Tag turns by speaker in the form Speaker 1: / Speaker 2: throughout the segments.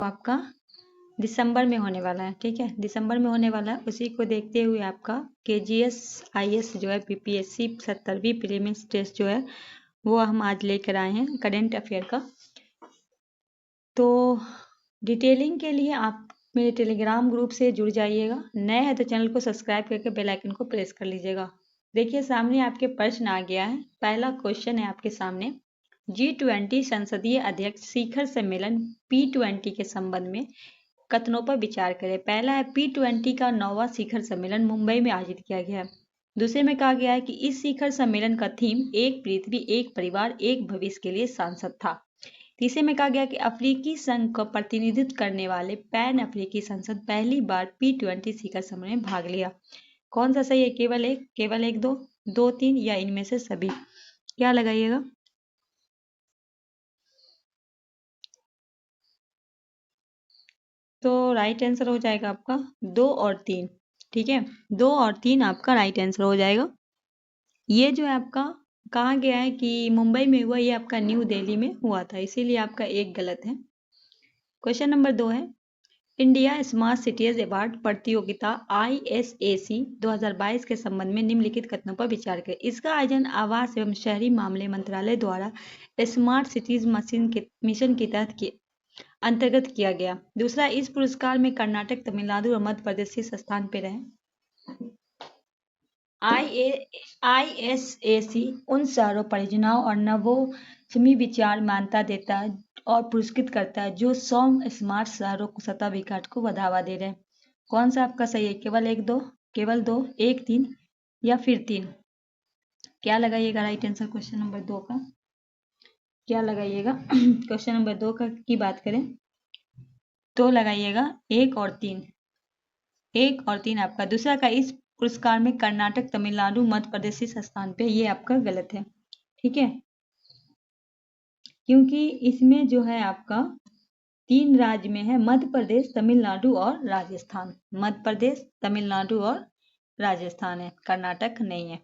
Speaker 1: आपका दिसंबर में होने वाला है। ठीक है, दिसंबर में होने वाला है। उसी को देखते हुए आपका KGS-IS जो है PPSC 70वीं प्रीलिम्स टेस्ट जो है वो हम आज लेकर आए हैं करंट अफेयर का। तो डिटेलिंग के लिए आप मेरे टेलीग्राम ग्रुप से जुड़ जाइएगा। नए हैं तो चैनल को सब्सक्राइब करके बेल आइकन को प्रेस कर लीजिएगा। देखिए सामने आपके प्रश्न आ गया है। पहला क्वेश्चन है आपके सामने, G20 संसदीय अध्यक्ष शिखर सम्मेलन P20 के संबंध में कथनों पर विचार करें। पहला है P20 का 9वां शिखर सम्मेलन मुंबई में आयोजित किया गया है। दूसरे में कहा गया है कि इस शिखर सम्मेलन का थीम एक पृथ्वी एक परिवार एक भविष्य के लिए सांसद था। तीसरे में कहा गया कि अफ्रीकी संघ का प्रतिनिधित्व करने वाले पैन अफ्रीकी संसद पहली बार P20 शिखर सम्मेलन में भाग लिया। कौन सा सही है? केवल एक, दो, तीन या इनमें से सभी? क्या लगाइएगा? तो राइट आंसर हो जाएगा आपका 2 और 3। ठीक है, 2 और 3 आपका राइट आंसर हो जाएगा। ये जो है आपका कहा गया है कि मुंबई में हुआ, ये आपका न्यू दिल्ली में हुआ था, इसीलिए आपका एक गलत है। क्वेश्चन नंबर 2 है, इंडिया स्मार्ट सिटीज अवार्ड प्रतियोगिता ISAC 2022 के संबंध में निम्नलिखित कथनों पर विचार करें। इसका आयोजन आवास एवं शहरी मामले मंत्रालय द्वारा स्मार्ट सिटीज मिशन के तहत अंतर्गत किया गया। दूसरा, इस पुरस्कार में कर्नाटक, तमिलनाडु और मध्य प्रदेश शीर्ष स्थान पर रहे। ISAC उन शहरों, परियोजनाओं और नवोन्मेषी विचार मान्यता देता है और पुरस्कृत करता है जो 100 स्मार्ट शहरों को सतत विकास को बढ़ावा दे रहे हैं। कौन सा आपका सही है? केवल दो, एक, तीन या फिर 3? क्या लगाइएगा राइट आंसर क्वेश्चन नंबर 2 का? क्या लगाइएगा? क्वेश्चन नंबर 2 का की बात करें तो लगाइएगा 1 और 3। 1 और 3 आपका। दूसरा का इस पुरस्कार में कर्नाटक, तमिलनाडु, मध्य प्रदेश इस स्थान पे, ये आपका गलत है। ठीक है, क्योंकि इसमें जो है आपका 3 राज्य में है, मध्य प्रदेश, तमिलनाडु और राजस्थान। मध्य प्रदेश, तमिलनाडु और राजस्थान है, कर्नाटक नहीं है।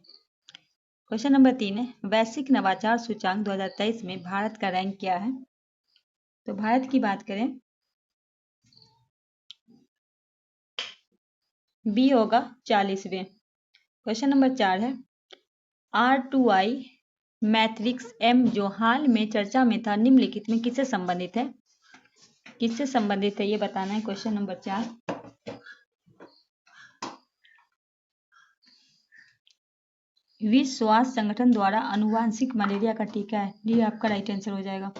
Speaker 1: क्वेश्चन नंबर 3 है, वैश्विक नवाचार सूचांक 2023 में भारत का रैंक क्या है? तो भारत की बात करें बी होगा 40वें। क्वेश्चन नंबर 4 है, R2I मैट्रिक्स M जो हाल में चर्चा में था निम्नलिखित में किससे संबंधित है? किससे संबंधित है ये बताना है। क्वेश्चन नंबर 4, विश्व स्वास्थ्य संगठन द्वारा आनुवांशिक मलेरिया का टीका है, ये आपका राइट आंसर हो जाएगा।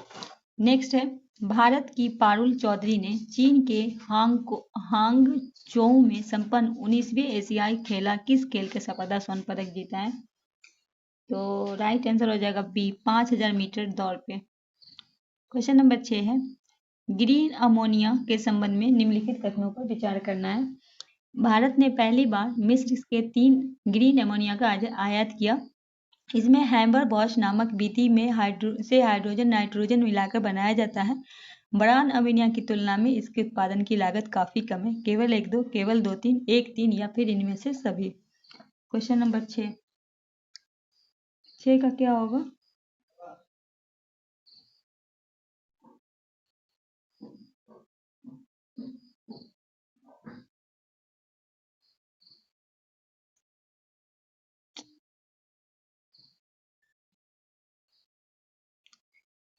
Speaker 1: नेक्स्ट है, भारत की पारुल चौधरी ने चीन के हांगझोउ में संपन्न 19वें एशियाई खेला किस खेल के सफलता स्वर्ण पदक जीता है? तो राइट आंसर हो जाएगा बी, 5000 मीटर दौड़ पे। क्वेश्चन नंबर 6 है, ग्रीन अमोनिया के संबंध में निम्नलिखित कथनों पर विचार करना है। भारत ने पहली बार मिस्र के 3 ग्रीन अमोनिया का आयात किया। इसमें हैबर बॉश नामक विधि में हाइड्रोजन नाइट्रोजन मिलाकर बनाया जाता है। ब्राउन अमोनिया की तुलना में इसके उत्पादन की लागत काफी कम है। केवल 1, 2, केवल 2, 3, 1, 3 या फिर इनमें से सभी? क्वेश्चन नंबर 6 का क्या होगा?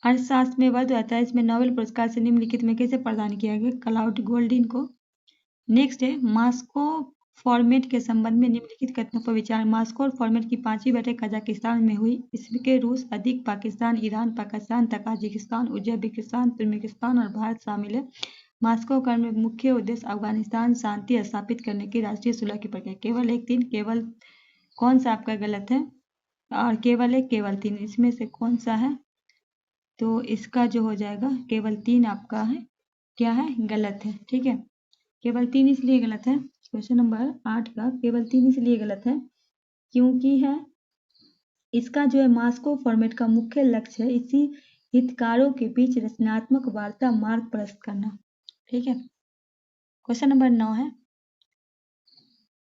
Speaker 1: अर्थशास्त्र में वर्ष 2023 में नोबेल पुरस्कार से निम्नलिखित में किसे प्रदान किया गया? क्लाउड गोल्डिन को। नेक्स्ट है, मास्को फॉर्मेट के संबंध में निम्नलिखित कथनों पर विचार। मास्को फॉर्मेट की 5वीं बैठक कजाकिस्तान में हुई। इसके रूस, अधिक Pakistan, Iran, Pakistan, Tajikistan, Uzbekistan, Turkmenistan और भारत शामिल है। मास्को का मुख्य उद्देश्य अफगानिस्तान शांति स्थापित करने की राष्ट्रीय सुलह की प्रक्रिया। केवल 1, 3, केवल कौन सा आपका गलत है? और केवल 1, केवल 3, इसमें से कौन सा है? तो इसका जो हो जाएगा केवल 3 आपका है, क्या है? गलत है। ठीक है, केवल 3 इसलिए गलत है। क्वेश्चन नंबर 8 का केवल 3 इसलिए गलत है क्योंकि है इसका जो है मास्को फॉर्मेट का मुख्य लक्ष्य है इसी हितकारों के बीच रचनात्मक वार्ता मार्ग प्रशस्त करना। ठीक है, क्वेश्चन नंबर 9 है,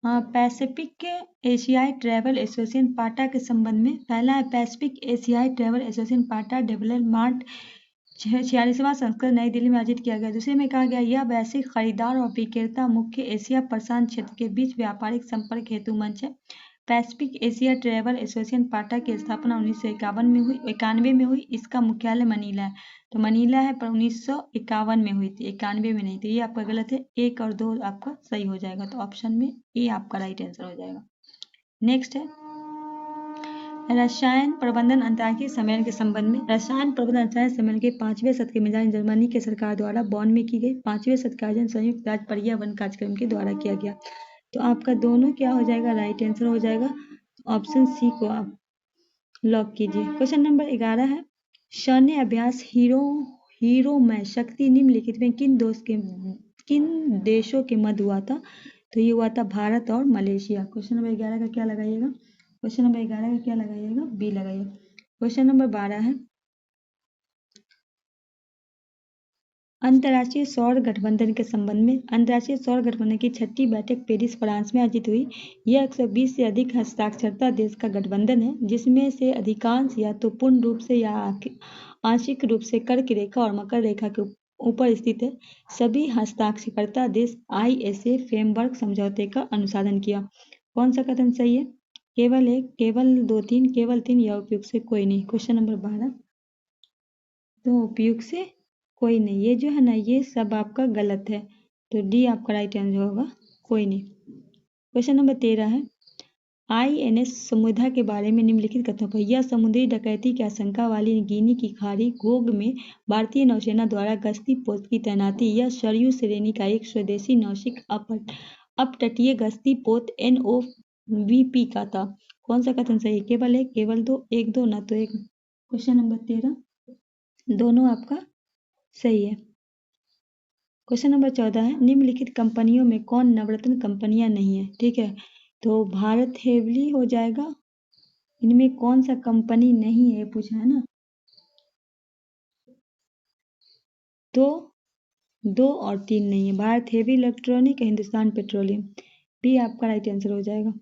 Speaker 1: पैसिफिक एशियाई ट्रैवल एसोसिएशन पाटा के संबंध में। पहला है, पैसिफिक एशियाई ट्रैवल एसोसिएशन पाटा डेवलपमेंट 46वां संस्करण नई दिल्ली में आयोजित किया गया। दूसरे में कहा गया यह वैश्विक खरीदार और विक्रेता मुख्य एशिया प्रशांत क्षेत्र के बीच व्यापारिक संपर्क हेतु मंच है। पैसिफिक एशिया ट्रेवल एसोसिएशन पाटा की स्थापना 1991 में हुई। इसका मुख्यालय मनीला है, तो मनीला है पर 1951 में हुई थी, 91 में नहीं। तो ये आपका गलत है, 1 और 2 आपका सही हो जाएगा, तो ऑप्शन में ए आपका राइट आंसर हो जाएगा। नेक्स्ट है रसायन प्रबंधन अंतर्राष्ट्रीय सम्मेलन के संबंध में। रसायन प्रबंधन अंतर्राष्ट्रीय सम्मेलन के 5वें सत्र की मेजबानी जर्मनी के सरकार द्वारा बॉन में की गई। 5वें सत्र का आयोजन संयुक्त राज्य पर्यावरण कार्यक्रम के द्वारा किया गया। तो आपका दोनों क्या हो जाएगा, राइट आंसर हो जाएगा। ऑप्शन सी को आप लॉक कीजिए। क्वेश्चन नंबर 11 है सैन्य अभ्यास हीरो में शक्ति निम्नलिखित में किन देशों के मध्य हुआ था? तो ये हुआ था भारत और मलेशिया। क्वेश्चन नंबर 11 का क्या लगाइएगा? क्वेश्चन नंबर 11 का क्या लगाइएगा? बी लगाइए। क्वेश्चन नंबर 12 है अंतर्राष्ट्रीय सौर गठबंधन के संबंध में। अंतर्राष्ट्रीय सौर गठबंधन की 6ठी बैठक पेरिस फ्रांस में आयोजित हुई। यह 120 से अधिक हस्ताक्षरता देश का गठबंधन है, जिसमें से अधिकांश या तो पूर्ण रूप से या आंशिक रूप से कर्क रेखा और मकर रेखा के ऊपर स्थित है। सभी हस्ताक्षरकर्ता देश ISA फ्रेमवर्क समझौते का अनुसाधन किया। कौन सा कथन सही है? केवल 1, केवल 2, 3, केवल 3 या उपयुक्त से कोई नहीं। क्वेश्चन नंबर 12 तो उपयुक्त से कोई नहीं, ये जो है ना ये सब आपका गलत है, तो डी आपका राइट आंसर होगा, कोई नहीं। क्वेश्चन नंबर 13 है INS समुद्र के बारे में निम्नलिखित कथनों पर। यह समुद्री डकैती की आशंका वाली गिनी की खाड़ी गोग में भारतीय नौसेना द्वारा गश्ती पोत की तैनाती। यह सरयू श्रेणी का एक स्वदेशी नौसिक अपतटीय गश्ती पोत NOVP का था। कौन सा कथन सही? केवल 1, केवल 2, 1, 2 ना तो 1। क्वेश्चन नंबर 13 दोनों आपका सही है। क्वेश्चन नंबर 14 है निम्नलिखित कंपनियों में कौन नवरत्न कंपनियां नहीं है? ठीक है, तो भारत हेवली हो जाएगा। इनमें कौन सा कंपनी नहीं है पूछा है ना, तो 2 और 3 नहीं है। Bharat heavy electronic, Hindustan petroleum, भी आपका राइट आंसर हो जाएगा।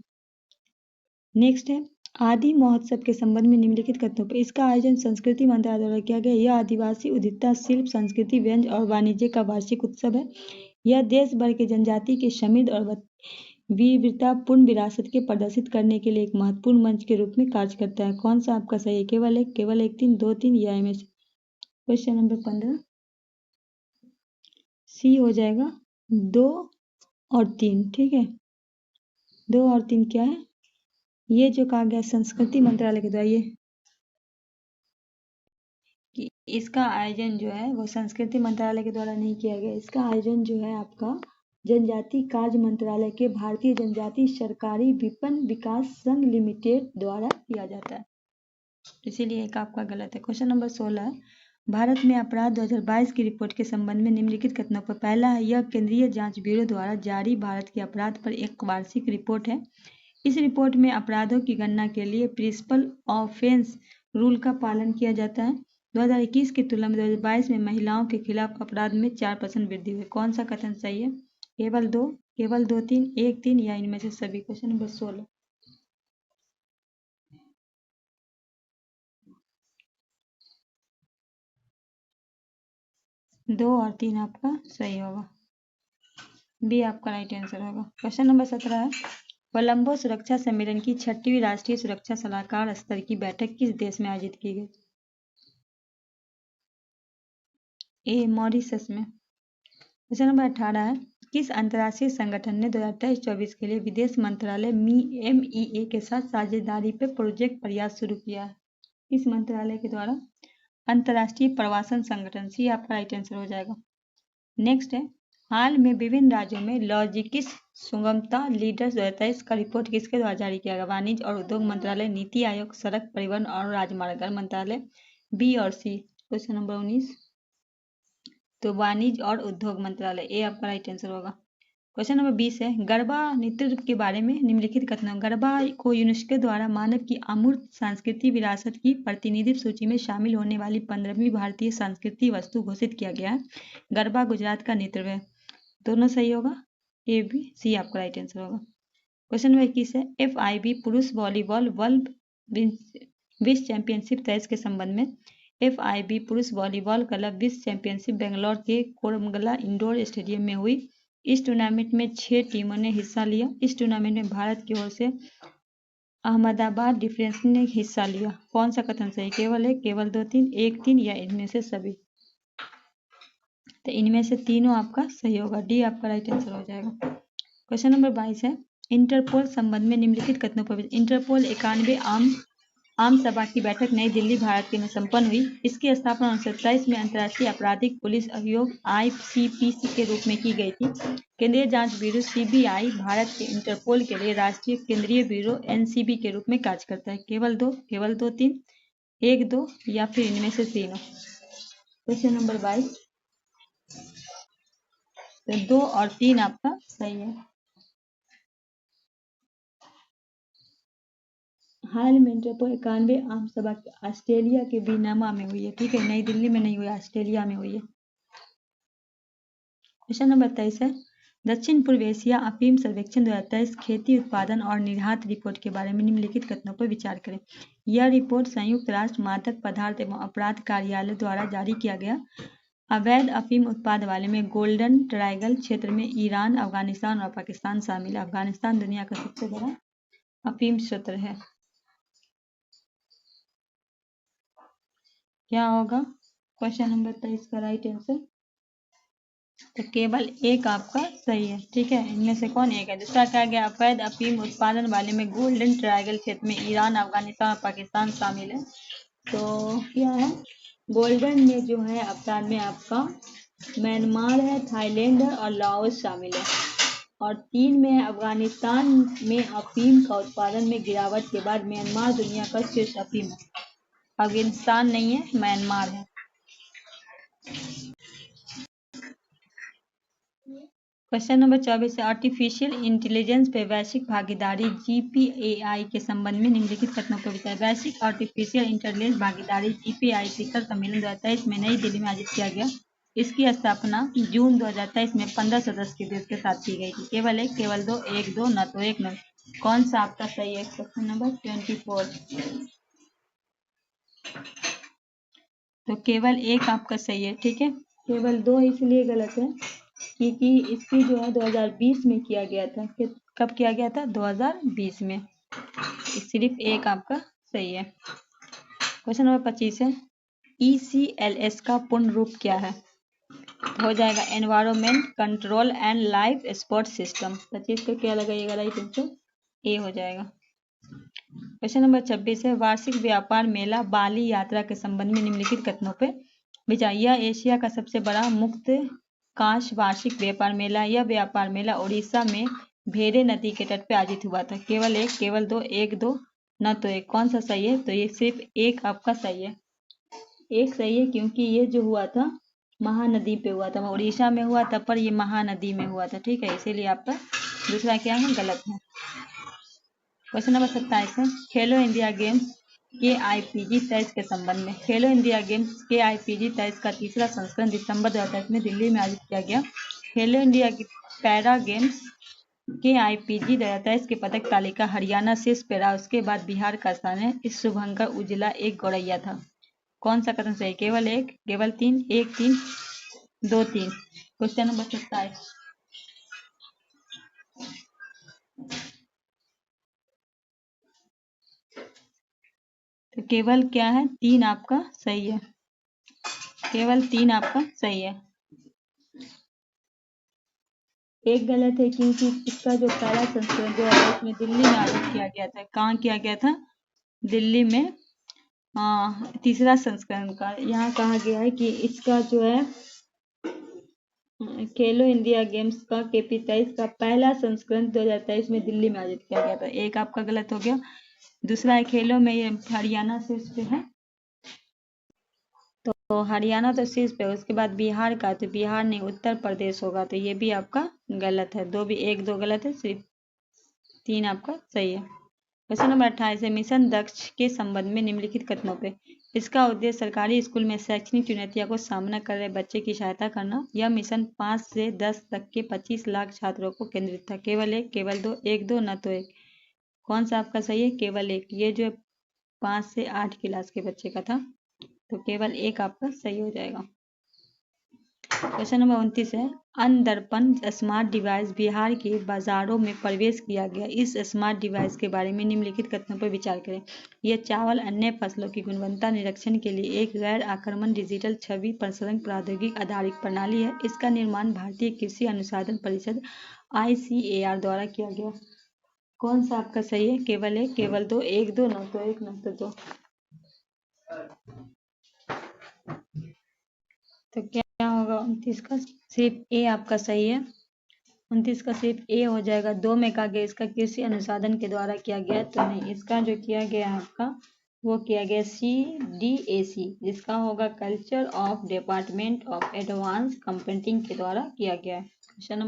Speaker 1: नेक्स्ट है आदि महोत्सव के संबंध में निम्नलिखित कथनों पर। इसका आयोजन संस्कृति मंत्रालय द्वारा किया गया। यह आदिवासी उद्यमिता, शिल्प, संस्कृति, व्यंजन और वाणिज्य का वार्षिक उत्सव है। यह देश भर के जनजाति के समृद्ध और विविधतापूर्ण विरासत के प्रदर्शित करने के लिए एक महत्वपूर्ण मंच के रूप में कार्य करता है। कौन सा आपका सही है? केवल 1, केवल 1, 3, 2, 3 या इनमें से? क्वेश्चन नंबर 15 सी हो जाएगा, 2 और 3। ठीक है, 2 और 3 क्या है? ये जो कहा गया संस्कृति मंत्रालय के द्वारा, ये कि इसका आयोजन जो है वो संस्कृति मंत्रालय के द्वारा नहीं किया गया। इसका आयोजन जो है आपका जनजाति कार्य मंत्रालय के भारतीय जनजाति सरकारी विपणन विकास संघ लिमिटेड द्वारा किया जाता है, इसीलिए एक आपका गलत है। क्वेश्चन नंबर 16 भारत में अपराध 2022 की रिपोर्ट के संबंध में निम्नलिखित कथनों पर। पहला है यह केंद्रीय जांच ब्यूरो द्वारा जारी भारत के अपराध पर एक वार्षिक रिपोर्ट है। इस रिपोर्ट में अपराधों की गणना के लिए प्रिंसिपल ऑफेंस रूल का पालन किया जाता है। 2021 की तुलना में 2022 में महिलाओं के खिलाफ अपराध में 4% वृद्धि हुई। कौन सा कथन सही है? केवल 2, केवल 2, 3, 1, 3 या इनमें से सभी? क्वेश्चन नंबर 16 2 और 3 आपका सही होगा, बी आपका राइट आंसर होगा। क्वेश्चन नंबर 17 है कोलंबो सुरक्षा सम्मेलन की 6वीं राष्ट्रीय सुरक्षा सलाहकार स्तर की बैठक किस देश में आयोजित की गई? ए मॉरिशस में। क्वेश्चन नंबर 18 है किस अंतर्राष्ट्रीय संगठन ने 2023-24 के लिए विदेश मंत्रालय MEA के साथ साझेदारी पर प्रोजेक्ट प्रयास शुरू किया है? किस मंत्रालय के द्वारा? अंतर्राष्ट्रीय प्रवासन संगठन, सी आपका राइट आंसर हो जाएगा। नेक्स्ट है हाल में विभिन्न राज्यों में लॉजिस्टिक्स सुगमता लीडर्स 2023 का रिपोर्ट किसके द्वारा जारी किया गया? वाणिज्य और उद्योग मंत्रालय, नीति आयोग, सड़क परिवहन और राजमार्ग मंत्रालय, बी और सी? क्वेश्चन नंबर 19 तो वाणिज्य और उद्योग मंत्रालय, ए आपका राइट आंसर होगा। क्वेश्चन नंबर 20 है गरबा नृत्य के बारे में निम्नलिखित कथनों। गरबा को यूनेस्को द्वारा मानव की अमूर्त सांस्कृतिक विरासत की प्रतिनिधित्व सूची में शामिल होने वाली 15वीं भारतीय सांस्कृतिक वस्तु घोषित किया गया है। गरबा गुजरात का नृत्य है, दोनों सही होगा, ए बी सी आपका राइट आंसर होगा। क्वेश्चन नंबर 21 है FIB पुरुष वॉलीबॉल वर्ल्ड विश्व चैंपियनशिप 23 के संबंध में। FIB पुरुष वॉलीबॉल क्लब विश्व चैंपियनशिप बेंगलोर के कोरमंगला इंडोर स्टेडियम में हुई। इस टूर्नामेंट में 6 टीमों ने हिस्सा लिया। इस टूर्नामेंट में भारत की ओर से अहमदाबाद डिफेंस ने हिस्सा लिया। कौन सा कथन सही? केवल एक, केवल दो, तीन, एक, तीन या इनमें से सभी? तो इनमें से तीनों आपका सही होगा, डी आपका राइट आंसर हो जाएगा। क्वेश्चन नंबर 22 है, इंटरपोल संबंध में निम्नलिखित कथनों पर इंटरपोल 91 आम सभा की बैठक नई दिल्ली, भारत में संपन्न हुई। इसकी स्थापना 1927 में अंतर्राष्ट्रीय आपराधिक पुलिस आयोग ICPC के रूप में की गई थी। केंद्रीय जांच ब्यूरो CBI भारत के इंटरपोल के लिए राष्ट्रीय केंद्रीय ब्यूरो NCB के रूप में कार्य करता है। केवल दो, तीन, एक, दो या फिर इनमें से तीनों? क्वेश्चन नंबर 22, तो 2 और 3 आपका सही है। हाल में इंटरपोल 91 आम सभा ऑस्ट्रेलिया के बीनामा में हुई है। ठीक है, नई दिल्ली में नहीं हुई, ऑस्ट्रेलिया में हुई है। क्वेश्चन नंबर 23 है, दक्षिण पूर्व एशिया अफीम सर्वेक्षण 2023 खेती उत्पादन और निर्यात रिपोर्ट के बारे में निम्नलिखित कथनों पर विचार करें। यह रिपोर्ट संयुक्त राष्ट्र मादक पदार्थ एवं अपराध कार्यालय द्वारा जारी किया गया। अवैध अफीम उत्पाद वाले में गोल्डन ट्रायंगल क्षेत्र में ईरान, अफगानिस्तान और पाकिस्तान शामिल है। अफगानिस्तान दुनिया का सबसे बड़ा अफीम क्षेत्र है। क्या होगा क्वेश्चन नंबर 23 का राइट आंसर? तो केवल एक आपका सही है। ठीक है, इनमें से कौन एक है? दूसरा क्या गया? अवैध अफीम उत्पादन वाले में गोल्डन ट्रायंगल क्षेत्र में ईरान, अफगानिस्तान और पाकिस्तान शामिल है। तो क्या है? गोल्डन में जो है अपराध में आपका म्यांमार है, थाईलैंड है और लाओस शामिल है। और 3 में है अफगानिस्तान में अफीम का उत्पादन में गिरावट के बाद म्यांमार दुनिया का शीर्ष अफीम है। अफगानिस्तान नहीं है, म्यांमार है। क्वेश्चन नंबर 24 है, आर्टिफिशियल इंटेलिजेंस पे वैश्विक भागीदारी GPAI के संबंध में निम्नलिखित कथनों पर विचार। वैश्विक आर्टिफिशियल इंटेलिजेंस भागीदारी GPAI शिखर सम्मेलन 2023 में नई दिल्ली में आयोजित किया गया। इसकी स्थापना जून 2023 में 15 सदस्य के देश के साथ की गई थी। केवल एक, केवल दो, एक, दो, न तो एक न। कौन सा आपका सही है? क्वेश्चन नंबर 24, तो केवल एक आपका सही है। ठीक है, केवल दो इसलिए गलत है क्योंकि इसकी जो है 2020 में किया गया था। कब किया गया था? 2020 में। सिर्फ एक आपका सही है। क्वेश्चन नंबर 25 है, ECLS का पूर्ण रूप क्या है? हो जाएगा environment control and life support system. 25 को क्या लगाइएगा? राइट आंसर ए हो जाएगा। क्वेश्चन नंबर 26 है, वार्षिक व्यापार मेला बाली यात्रा के संबंध में निम्नलिखित कथनों पे विचार। यह एशिया का सबसे बड़ा मुक्त काश वार्षिक व्यापार मेला। यह व्यापार मेला उड़ीसा में भेरे नदी के तट पर आयोजित हुआ था। केवल एक, केवल दो, एक, दो, न तो एक। कौन सा सही है? तो ये सिर्फ एक आपका सही है। एक सही है क्योंकि ये जो हुआ था महानदी पे हुआ था, उड़ीसा में हुआ था पर ये महानदी में हुआ था। ठीक है, इसीलिए आपका दूसरा क्या है? गलत है। क्वेश्चन नंबर 27 है, खेलो इंडिया गेम्स KIPG 23 के संबंध में। खेलो इंडिया गेम्स KIPG 23 का तीसरा संस्करण दिसंबर 2023 में दिल्ली में आयोजित किया गया। खेलो इंडिया पैरा गेम्स KIPG 2023 की पदक तालिका हरियाणा शीर्ष पे रहा। उसके बाद बिहार का स्थान है। इस शुभंकर उजला एक गौरैया था। कौन सा कथन सही? केवल एक, केवल तीन, एक, तीन, दो, तीन। क्वेश्चन नंबर 27, तो केवल क्या है? तीन आपका सही है। केवल तीन आपका सही है। एक गलत है क्योंकि इसका जो पहला संस्करण जो है उसमें दिल्ली में आयोजित किया गया था। कहाँ किया गया था? दिल्ली में। तीसरा संस्करण का यहाँ कहा गया है कि इसका जो है खेलो इंडिया गेम्स का KP 23 का पहला संस्करण 2023 में दिल्ली में आयोजित किया गया था। एक आपका गलत हो गया। दूसरा है खेलों में ये हरियाणा शीर्ष पे है, तो हरियाणा तो शीर्ष पे, उसके बाद बिहार का, तो बिहार नहीं उत्तर प्रदेश होगा, तो ये भी आपका गलत है। दो भी, एक दो गलत है, सिर्फ तीन आपका सही है। क्वेश्चन नंबर 28 है, मिशन दक्ष के संबंध में निम्नलिखित कथनों पे। इसका उद्देश्य सरकारी स्कूल में शैक्षणिक चुनौतियों को सामना कर रहे बच्चे की सहायता करना। यह मिशन 5 से 10 तक के 25 लाख छात्रों को केंद्रित था। केवल एक, केवल दो, एक, दो, न तो एक। कौन सा आपका सही है? केवल एक। ये जो 5 से 8 क्लास के बच्चे का था। तो केवल एक आपका सही हो जाएगा। क्वेश्चन नंबर 29 है, अनदर्पण स्मार्ट डिवाइस बिहार के बाजारों में प्रवेश किया गया। इस स्मार्ट डिवाइस के बारे में निम्नलिखित कथनों पर विचार करें। यह चावल अन्य फसलों की गुणवत्ता निरीक्षण के लिए एक गैर आक्रमण डिजिटल छवि प्रसंस्करण प्रौद्योगिकी आधारित प्रणाली है। इसका निर्माण भारतीय कृषि अनुसंधान परिषद ICAR द्वारा किया गया। कौन सा आपका सही है? केवल एक, केवल दो, एक दो, न तो एक, न तो दो। तो क्या होगा 29 का? सिर्फ ए आपका सही है। 29 का सिर्फ ए हो जाएगा। दो में कहा गया इसका कृषि अनुसंधान के द्वारा किया गया, तो नहीं, इसका जो किया गया आपका वो किया गया CDAC, जिसका होगा culture of department of advance computing के द्वारा किया गया है। क्वेश्चन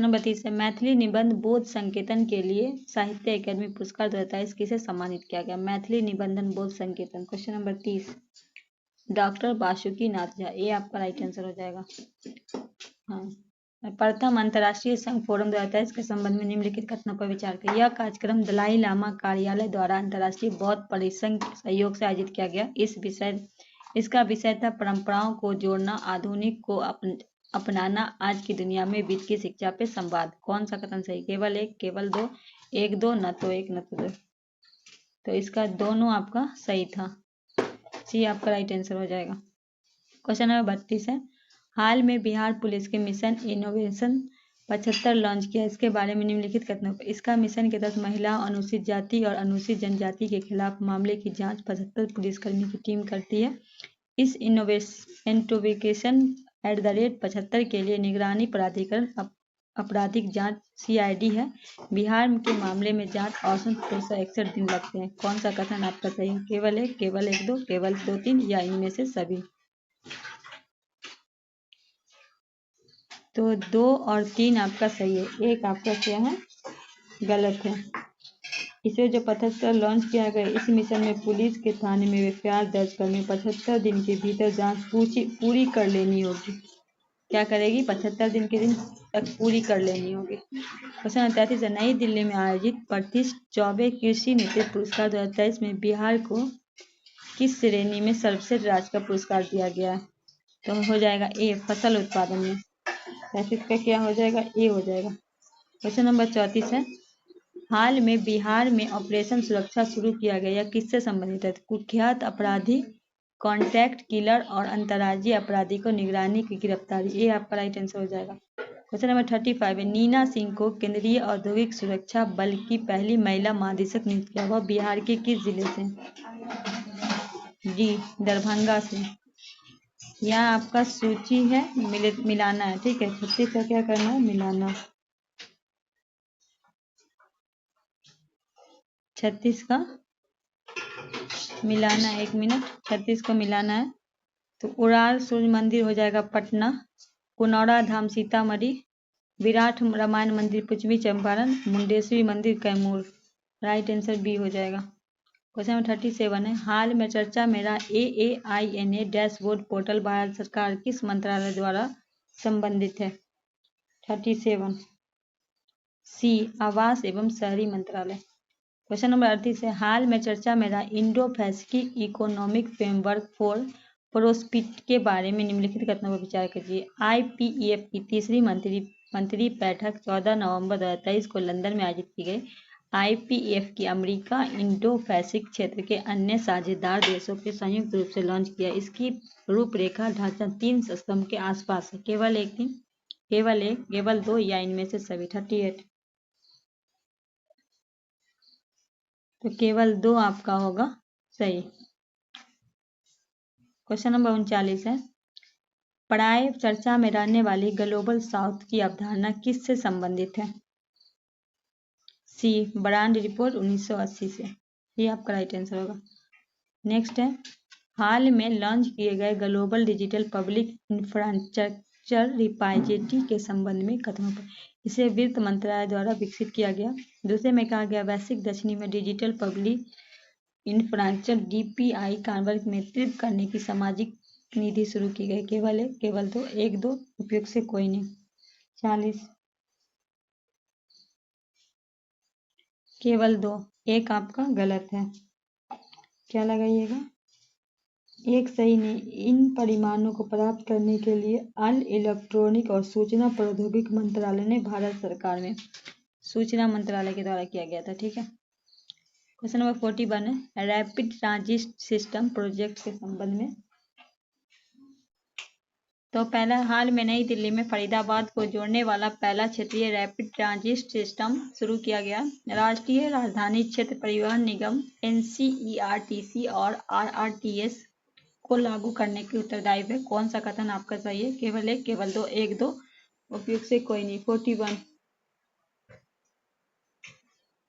Speaker 1: नंबर 30 है, मैथिली निबंध बोध संकेतन के लिए साहित्य अकादमी पुरस्कार 2023 किसे सम्मानित किया गया? मैथिली निबंधन बोध संकेतन। Question number 30, doctor Vasuki Nath Jha, ये आपका राइट आंसर हो जाएगा। हाँ, प्रथम अंतर्राष्ट्रीय संघ फोरम 2023 के संबंध में निम्नलिखित कथनों पर विचार करें। यह कार्यक्रम दलाई लामा कार्यालय द्वारा अंतर्राष्ट्रीय बौद्ध परिसंघ के सहयोग से आयोजित किया गया। इसका विषय था परंपराओं को जोड़ना, आधुनिक को अपनाना, आज की दुनिया में वित्त की शिक्षा पे संवाद। कौन सा कथन सही? केवल एक, केवल दो, एक दो, न तो एक, न तो दो। तो इसका दोनों आपका सही था। सी आपका राइट आंसर हो जाएगा। क्वेश्चन नंबर 32 है, हाल में बिहार पुलिस के मिशन इनोवेशन 75 लॉन्च किया। इसके बारे में निम्नलिखित कथनों पर। इसका मिशन के तहत महिलाओं, अनुसूचित जाति और अनुसूचित जनजाति के खिलाफ मामले की जांच 75 पुलिसकर्मी की टीम करती है। इस इनोवेशन @75 के लिए निगरानी प्राधिकरण आपराधिक जांच CID है। बिहार के मामले में जांच औसतन 261 दिन लगते हैं। कौन सा कथन आपका सही है? केवल एक, केवल एक दो, केवल दो तीन, या इनमें से सभी? तो 2 और 3 आपका सही है, एक आपका क्या है? गलत है। इसे जो 75 लॉन्च किया गया, इस मिशन में पुलिस के थाने में एफआईआर दर्ज करने 75 दिन के भीतर जांच पूरी कर लेनी होगी। क्या करेगी? 75 दिन के दिन तक पूरी कर लेनी होगी। क्वेश्चन 33 है, नई दिल्ली में आयोजित प्रतिष्ठित चौबे कृषि नेतृत्व पुरस्कार 2023 में बिहार को किस श्रेणी में सर्वश्रेष्ठ राज्य का पुरस्कार दिया गया? तो हो जाएगा ए, फसल उत्पादन में। 33 का क्या हो जाएगा? ए हो जाएगा। क्वेश्चन नंबर 34 है, हाल में बिहार में ऑपरेशन सुरक्षा शुरू किया गया, यह किससे संबंधित है? कुख्यात अपराधी, कॉन्ट्रैक्ट किलर और अंतर्राज्यीय अपराधी को निगरानी की गिरफ्तारी। ये आपका राइट आंसर हो जाएगा। क्वेश्चन नंबर 35 है, नीना सिंह को केंद्रीय औद्योगिक सुरक्षा बल की पहली महिला महानिदेशक नियुक्त किया। वह बिहार के किस जिले से? जी, दरभंगा से। यहाँ आपका सूची है, मिलाना है, ठीक है। 36 का क्या करना है? मिलाना। 36 का मिलाना है, 1 मिनट। 36 को मिलाना है। तो उड़ार सूर्य मंदिर हो जाएगा पटना, कुनौरा धाम सीतामढ़ी, विराट रामायण मंदिर पश्चिमी चंपारण, मुंडेश्वरी मंदिर कैमूर। राइट आंसर बी हो जाएगा। क्वेश्चन नंबर 37 है, हाल में चर्चा में रहा AAINA डैशबोर्ड पोर्टल भारत सरकार किस मंत्रालय द्वारा संबंधित है? 37 सी, आवास एवं शहरी मंत्रालय। क्वेश्चन नंबर 38 है, हाल में चर्चा में रहा Indo Pacific economic framework for prosperity के बारे में निम्नलिखित कथनों पर विचार कीजिए। IPEF की तीसरी मंत्री बैठक 14 नवंबर 2023 को लंदन में आयोजित की गई। IPEF की अमेरिका इंडो पैसिफिक क्षेत्र के अन्य साझेदार देशों के संयुक्त रूप से लॉन्च किया। इसकी रूपरेखा ढांचा 3 स्तंभ के आसपास है। केवल एक, केवल एक, केवल दो, या इनमें से सभी? 38। तो केवल दो आपका होगा सही। क्वेश्चन नंबर 39 है, प्राय चर्चा में रहने वाली ग्लोबल साउथ की अवधारणा किससे संबंधित है? सी, ब्रांड रिपोर्ट 1980 से। ये आपका राइट आंसर होगा। नेक्स्ट है, हाल में लॉन्च किए गए global digital public infrastructure repository के संबंध में कथनों पर। इसे वित्त मंत्रालय द्वारा विकसित किया गया। दूसरे में कहा गया वैश्विक दक्षिणी में डिजिटल पब्लिक इंफ्रास्ट्रक्चर DPI कार्य में नेतृत्व करने की सामाजिक निधि शुरू की गई। केवल एक, केवल दो, एक दो, उपयुक्त से कोई नहीं। 40 केवल दो, एक आपका गलत है। क्या लगाइएगा? एक सही नहीं। इन परिमाणों को प्राप्त करने के लिए अल इलेक्ट्रॉनिक और सूचना प्रौद्योगिकी मंत्रालय ने भारत सरकार में सूचना मंत्रालय के द्वारा किया गया था। ठीक है। क्वेश्चन नंबर 41 है रैपिड ट्रांजिट सिस्टम प्रोजेक्ट के संबंध में। तो पहला, हाल में नई दिल्ली में फरीदाबाद को जोड़ने वाला पहला क्षेत्रीय रैपिड ट्रांजिट सिस्टम शुरू किया गया। राष्ट्रीय राजधानी क्षेत्र परिवहन निगम NCERTC और RRTS को लागू करने के उत्तरदायी है। कौन सा कथन आपका सही है? केवल एक, केवल दो, एक, दो, उपयुक्त से कोई नहीं। 41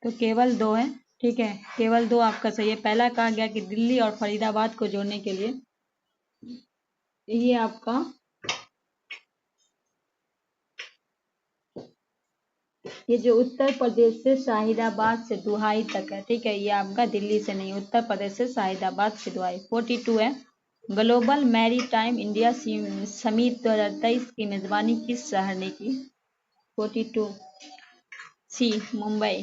Speaker 1: तो केवल दो है। ठीक है, केवल दो आपका सही है। पहला कहा गया कि दिल्ली और फरीदाबाद को जोड़ने के लिए, ये आपका ये जो उत्तर प्रदेश से शाहिदाबाद से दुहाई तक है। ठीक है, ये आपका दिल्ली से नहीं, उत्तर प्रदेश से शाहिदाबाद से दुहाई। 42 है ग्लोबल मैरीटाइम इंडिया समिट 2023 की मेजबानी किस शहर ने की? 42 सी, मुंबई।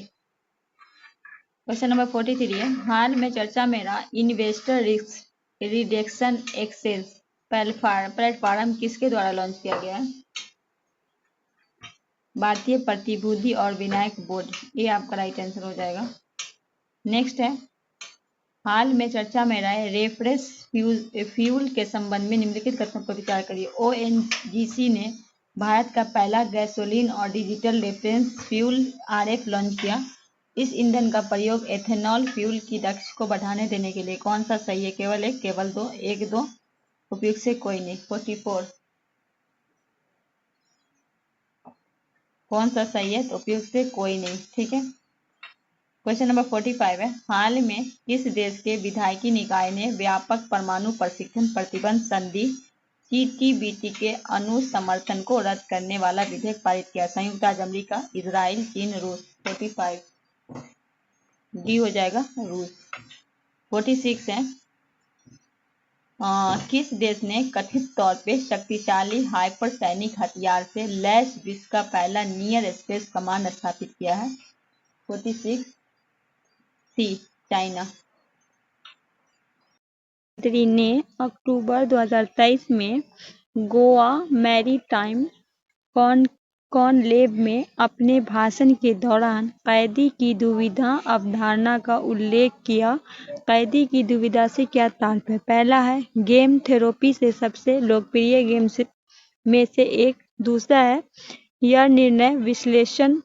Speaker 1: क्वेश्चन नंबर 43 है हाल में चर्चा में रहा investor risk reduction excel platform किसके द्वारा लॉन्च किया गया है? भारतीय प्रतिभूति और विनायक बोर्ड, ये आपका राइट आंसर हो जाएगा। नेक्स्ट है हाल में चर्चा में रहे रेफरेंस फ्यूल के संबंध में निम्नलिखित कथनों पर विचार करिए। ONGC ने भारत का पहला गैसोलीन और digital reference fuel RF launch किया। इस ईंधन का प्रयोग एथेनॉल फ्यूल की दक्षता को बढ़ाने देने के लिए। कौन सा सही है? केवल एक, केवल दो, एक, दो, उपयुक्त से कोई नहीं। 44 कौन सा सही है? तो उपयुक्त से कोई नहीं। ठीक है। क्वेश्चन नंबर 45 है हाल में किस देश के विधायकी निकाय ने व्यापक परमाणु प्रशिक्षण प्रतिबंध संधि CTBT के अनुसमर्थन को रद्द करने वाला विधेयक पारित किया? संयुक्त राज्य अमेरिका, इजराइल, चीन, रूस। 45 डी हो जाएगा, रूस। 46 है किस देश ने कथित तौर पे शक्तिशाली हाइपरसैनिक हथियार से लैस विश्व का पहला नियर स्पेस कमांड स्थापित किया है? 46 सी, चाइना। ने अक्टूबर 2023 में गोवा मैरीटाइम कॉनक्लेव में अपने भाषण के दौरान कैदी की दुविधा अवधारणा का उल्लेख किया। कैदी की दुविधा से क्या तात्पर्य? पहला है गेम थेरेपी से सबसे लोकप्रिय गेम में से एक। दूसरा है यह निर्णय विश्लेषण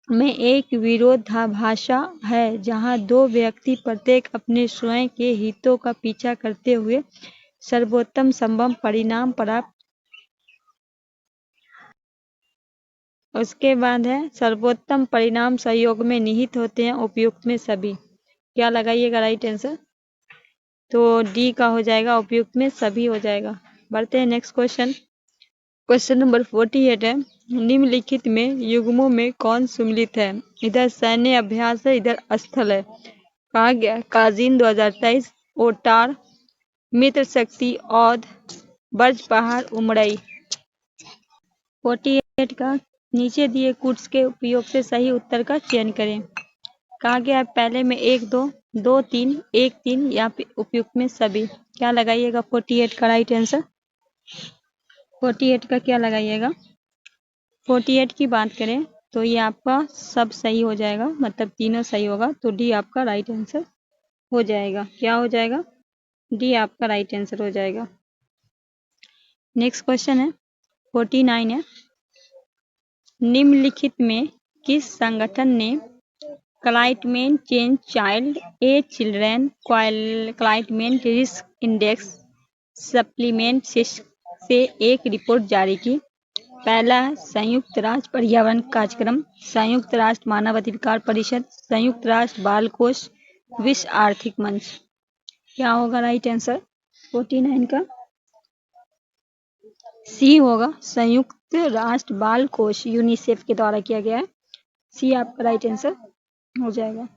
Speaker 1: में एक विरोधाभासा है जहां दो व्यक्ति प्रत्येक अपने स्वयं के हितों का पीछा करते हुए सर्वोत्तम संभव परिणाम प्राप्त। उसके बाद है सर्वोत्तम परिणाम सहयोग में निहित होते हैं, उपयुक्त में सभी। क्या लगाइएगा राइट आंसर? तो डी का हो जाएगा, उपयुक्त में सभी हो जाएगा। बढ़ते हैं नेक्स्ट क्वेश्चन। क्वेश्चन नंबर 48 है निम्नलिखित में युग्मों में कौन सम्मिलित है? इधर सैन्य अभ्यास है, इधर स्थल है। कहा गया काजिन 2023, ओटार, मित्र शक्ति, औध, ब्रज पहाड़, उमरई। 48 का नीचे दिए कुट्स के उपयोग से सही उत्तर का चयन करें। कहा गया पहले में 1, 2, 2, 3, 1, 3 या उपयुक्त में सभी। क्या लगाइएगा 48 का राइट आंसर? 48 का क्या लगाइएगा? 48 की बात करें तो ये आपका सब सही हो जाएगा, मतलब तीनों सही होगा, तो डी आपका राइट आंसर हो जाएगा। क्या हो जाएगा? डी आपका राइट आंसर हो जाएगा। नेक्स्ट क्वेश्चन है 49 है निम्नलिखित में किस संगठन ने climate change child a children climate risk index supplement से एक रिपोर्ट जारी की? पहला है संयुक्त राष्ट्र पर्यावरण कार्यक्रम, संयुक्त राष्ट्र मानवाधिकार परिषद, संयुक्त राष्ट्र बाल कोष, विश्व आर्थिक मंच। क्या होगा राइट आंसर 49 का? सी होगा, संयुक्त राष्ट्र बाल कोष यूनिसेफ के द्वारा किया गया है। सी आपका राइट आंसर हो जाएगा।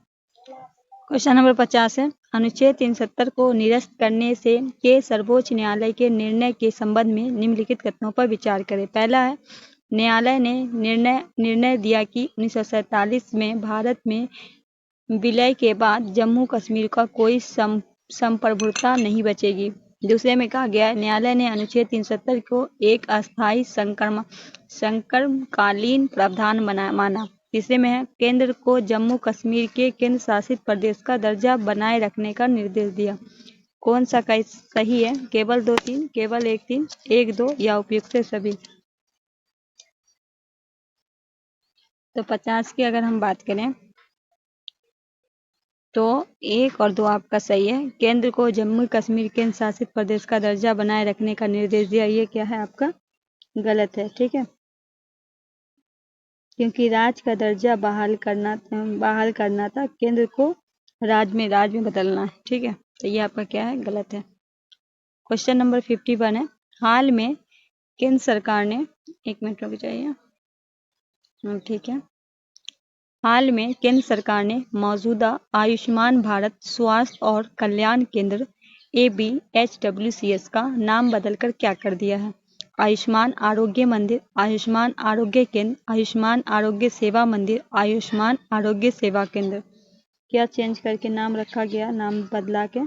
Speaker 1: क्वेश्चन नंबर 50 है अनुच्छेद 370 को निरस्त करने से के सर्वोच्च न्यायालय के निर्णय के संबंध में निम्नलिखित कथनों पर विचार करें। पहला है न्यायालय ने निर्णय दिया कि 1947 में भारत में विलय के बाद जम्मू कश्मीर का कोई संप्रभुता नहीं बचेगी। दूसरे में कहा गया है न्यायालय ने अनुच्छेद 370 को एक अस्थायी संकरकालीन प्रावधान माना। तीसरे में है केंद्र को जम्मू कश्मीर के केंद्र शासित प्रदेश का दर्जा बनाए रखने का निर्देश दिया। कौन सा सही है? केवल 2 3, केवल 1 3, 1 2 या उपयुक्त से सभी? तो 50 की अगर हम बात करें तो 1 और 2 आपका सही है। केंद्र को जम्मू कश्मीर केंद्र शासित प्रदेश का दर्जा बनाए रखने का निर्देश दिया, ये क्या है आपका? गलत है। ठीक है, क्योंकि राज्य का दर्जा बहाल करना था, केंद्र को राज्य में बदलना है। ठीक है, तो ये आपका क्या है? गलत है। क्वेश्चन नंबर 51 है हाल में केंद्र सरकार ने, 1 मिनट रुक जाइए। ठीक है, हाल में केंद्र सरकार ने मौजूदा आयुष्मान भारत स्वास्थ्य और कल्याण केंद्र ABHWCS का नाम बदलकर क्या कर दिया है? आयुष्मान आरोग्य मंदिर, आयुष्मान आरोग्य केंद्र, आयुष्मान आरोग्य सेवा मंदिर, आयुष्मान आरोग्य सेवा केंद्र। क्या चेंज करके नाम रखा गया? नाम बदला के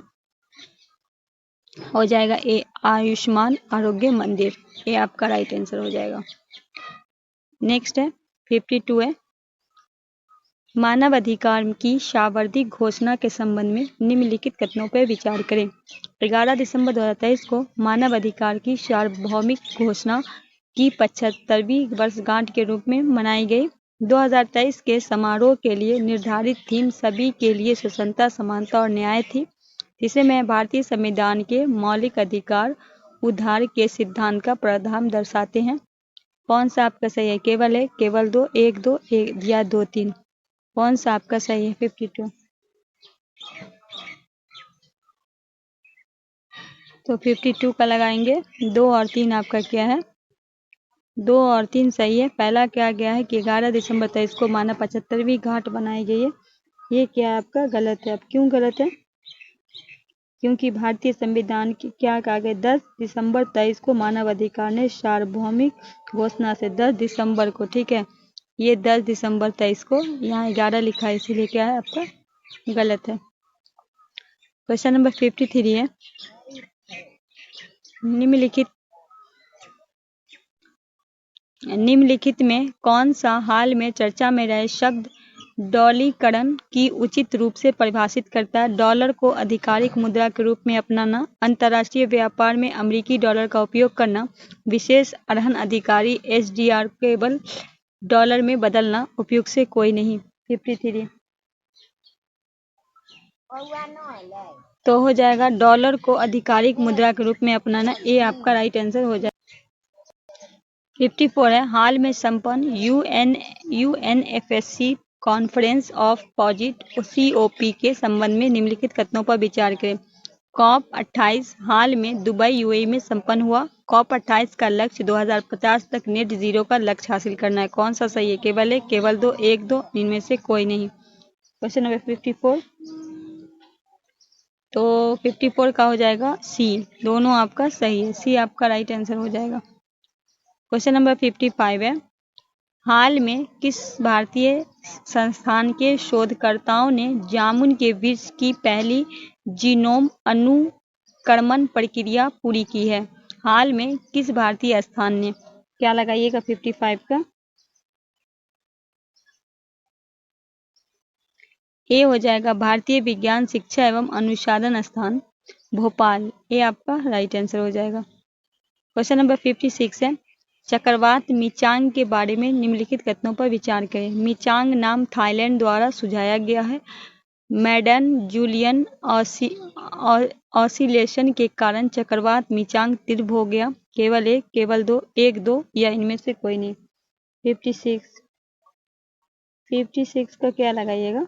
Speaker 1: हो जाएगा आयुष्मान आरोग्य मंदिर। ये आपका राइट आंसर हो जाएगा। नेक्स्ट है 52 है मानव अधिकार की सार्वत्रिक घोषणा के संबंध में निम्नलिखित कथनों पर विचार करें। 11 दिसंबर 2023 को मानव अधिकार की सार्वभौमिक घोषणा की 75वीं वर्षगांठ के रूप में मनाई गई। 2023 के समारोह के लिए निर्धारित थीम सभी के लिए स्वतंत्रता, समानता और न्याय थी। तीसरे में भारतीय संविधान के मौलिक अधिकार उद्धार के सिद्धांत का प्रावधान दर्शाते हैं। कौन सा आपका सही है? केवल 1, केवल 2, 1 2 या 2 3? कौन सा आपका सही है? 52। तो 52 का लगाएंगे। 2 और 3 आपका क्या है? 2 और 3 सही है। पहला क्या गया है कि 11 दिसंबर 23 को मानव 75वीं घाट बनाई गई है, ये क्या आपका? गलत है। अब क्यों गलत है? क्योंकि भारतीय संविधान की क्या कहा गया? 10 दिसंबर 23 को मानव अधिकार ने सार्वभौमिक घोषणा से 10 दिसंबर को, ठीक है, ये 10 दिसंबर 23 को, यहाँ 11 लिखा है, इसीलिए क्या है आपका? गलत है। क्वेश्चन नंबर 53 है निम्नलिखित में कौन सा हाल में चर्चा में रहे शब्द डॉलरीकरण की उचित रूप से परिभाषित करता है? डॉलर को आधिकारिक मुद्रा के रूप में अपनाना, अंतर्राष्ट्रीय व्यापार में अमेरिकी डॉलर का उपयोग करना, विशेष अर्हन अधिकारी SDR केवल डॉलर में बदलना, उपयुक्त से कोई नहीं। 53 तो हो जाएगा डॉलर को आधिकारिक मुद्रा के रूप में अपनाना, ये आपका राइट आंसर हो जाएगा। 54 है हाल में संपन्न UNFSC conference of posit COP के संबंध में निम्नलिखित कथनों पर विचार करें। COP28 हाल में दुबई UAE में संपन्न हुआ। COP28 का लक्ष्य 2050 तक नेट जीरो का लक्ष्य हासिल करना है। कौन सा सही है? केवल 1, केवल 2, 1 2, इनमें से कोई नहीं। क्वेश्चन नंबर 54 तो 54 का हो जाएगा C, दोनों आपका सही है, C आपका राइट आंसर हो जाएगा। क्वेश्चन नंबर 55 है हाल में किस भारतीय संस्थान के शोधकर्ताओं ने जामुन के वृक्ष की पहली जीनोम अनुक्रमण प्रक्रिया पूरी की है? हाल में किस भारतीय संस्थान ने? क्या लगाइएगा 55 का? ए हो जाएगा भारतीय विज्ञान शिक्षा एवं अनुसंधान संस्थान भोपाल, ये आपका राइट आंसर हो जाएगा। क्वेश्चन नंबर 56 है चक्रवात मिचांग के बारे में निम्नलिखित कथनों पर विचार करें। मिचांग नाम थाईलैंड द्वारा सुझाया गया है। मैडन जूलियन ऑसिलेशन के कारण चक्रवात मिचांग तीव्र हो गया। केवल 1, केवल 2, 1 2 या इनमें से कोई नहीं। 56 का क्या लगाइएगा?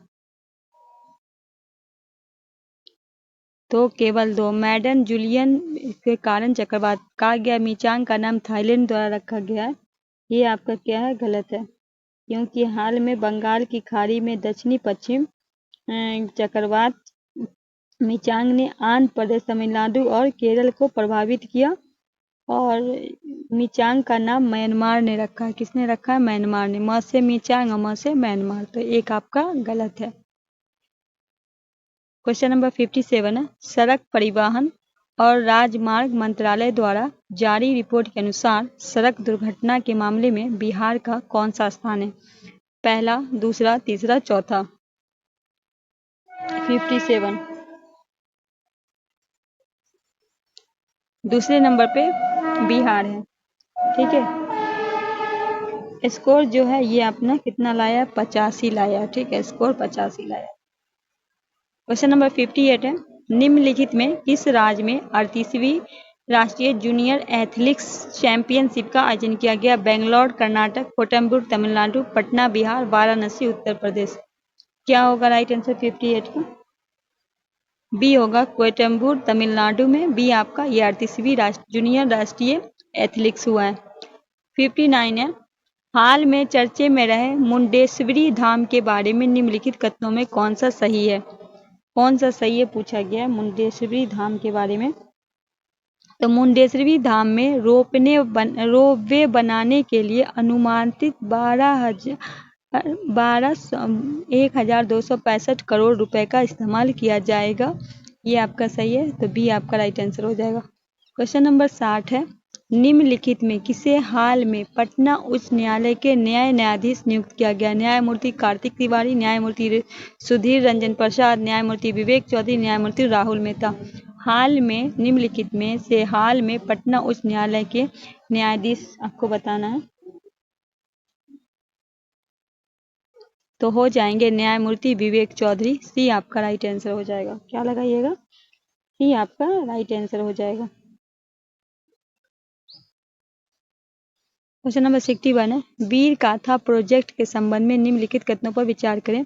Speaker 1: तो केवल 2, मैडन जूलियन के कारण चक्रवात कहा गया। मिचांग का नाम थाईलैंड द्वारा रखा गया है, ये आपका क्या है? गलत है, क्योंकि हाल में बंगाल की खाड़ी में दक्षिणी पश्चिम चक्रवात मिचांग ने आंध्र प्रदेश, तमिलनाडु और केरल को प्रभावित किया और मिचांग का नाम म्यांमार ने रखा है। किसने रखा है? म्यांमार ने। म से मिचांग और म से म्यांमार, तो एक आपका गलत है। क्वेश्चन नंबर 57 है सड़क परिवहन और राजमार्ग मंत्रालय द्वारा जारी रिपोर्ट के अनुसार सड़क दुर्घटना के मामले में बिहार का कौन सा स्थान है? पहला, दूसरा, तीसरा, चौथा। 57। दूसरे नंबर पे बिहार है। ठीक है, स्कोर जो है ये अपना कितना लाया? 85 लाया। ठीक है, स्कोर 85 लाया। क्वेश्चन नंबर 58 है, निम्नलिखित में किस राज्य में 38वीं राष्ट्रीय जूनियर एथलेटिक्स चैंपियनशिप का आयोजन किया गया? बेंगलोर कर्नाटक, कोयम्बटूर तमिलनाडु, पटना बिहार, वाराणसी उत्तर प्रदेश। क्या होगा राइट आंसर 58 का? बी होगा, कोयम्बटूर तमिलनाडु में। बी आपका ये 38वीं जूनियर राष्ट्रीय एथलेटिक्स हुआ है। 59 है, हाल में चर्चे में रहे मुंडेश्वरी धाम के बारे में निम्नलिखित कथनों में कौन सा सही है? कौन सा सही है पूछा गया मुंडेश्वरी धाम के बारे में। तो मुंडेश्वरी धाम में रोपवे बनाने के लिए अनुमानित 1265 करोड़ रुपए का इस्तेमाल किया जाएगा। ये आपका सही है, तो बी आपका राइट आंसर हो जाएगा। क्वेश्चन नंबर 60 है, निम्नलिखित में किसे हाल में पटना उच्च न्यायालय के नए न्यायाधीश नियुक्त किया गया? न्यायमूर्ति कार्तिक तिवारी, न्यायमूर्ति सुधीर रंजन प्रसाद, न्यायमूर्ति विवेक चौधरी, न्यायमूर्ति राहुल मेहता। हाल में निम्नलिखित में से हाल में पटना उच्च न्यायालय के न्यायाधीश आपको बताना है, तो हो जाएंगे न्यायमूर्ति विवेक चौधरी। सी आपका राइट आंसर हो जाएगा। क्या लगाइएगा? सी आपका राइट आंसर हो जाएगा। क्वेश्चन नंबर 61 है, वीर गाथा प्रोजेक्ट के संबंध में निम्नलिखित कथनों पर विचार करें।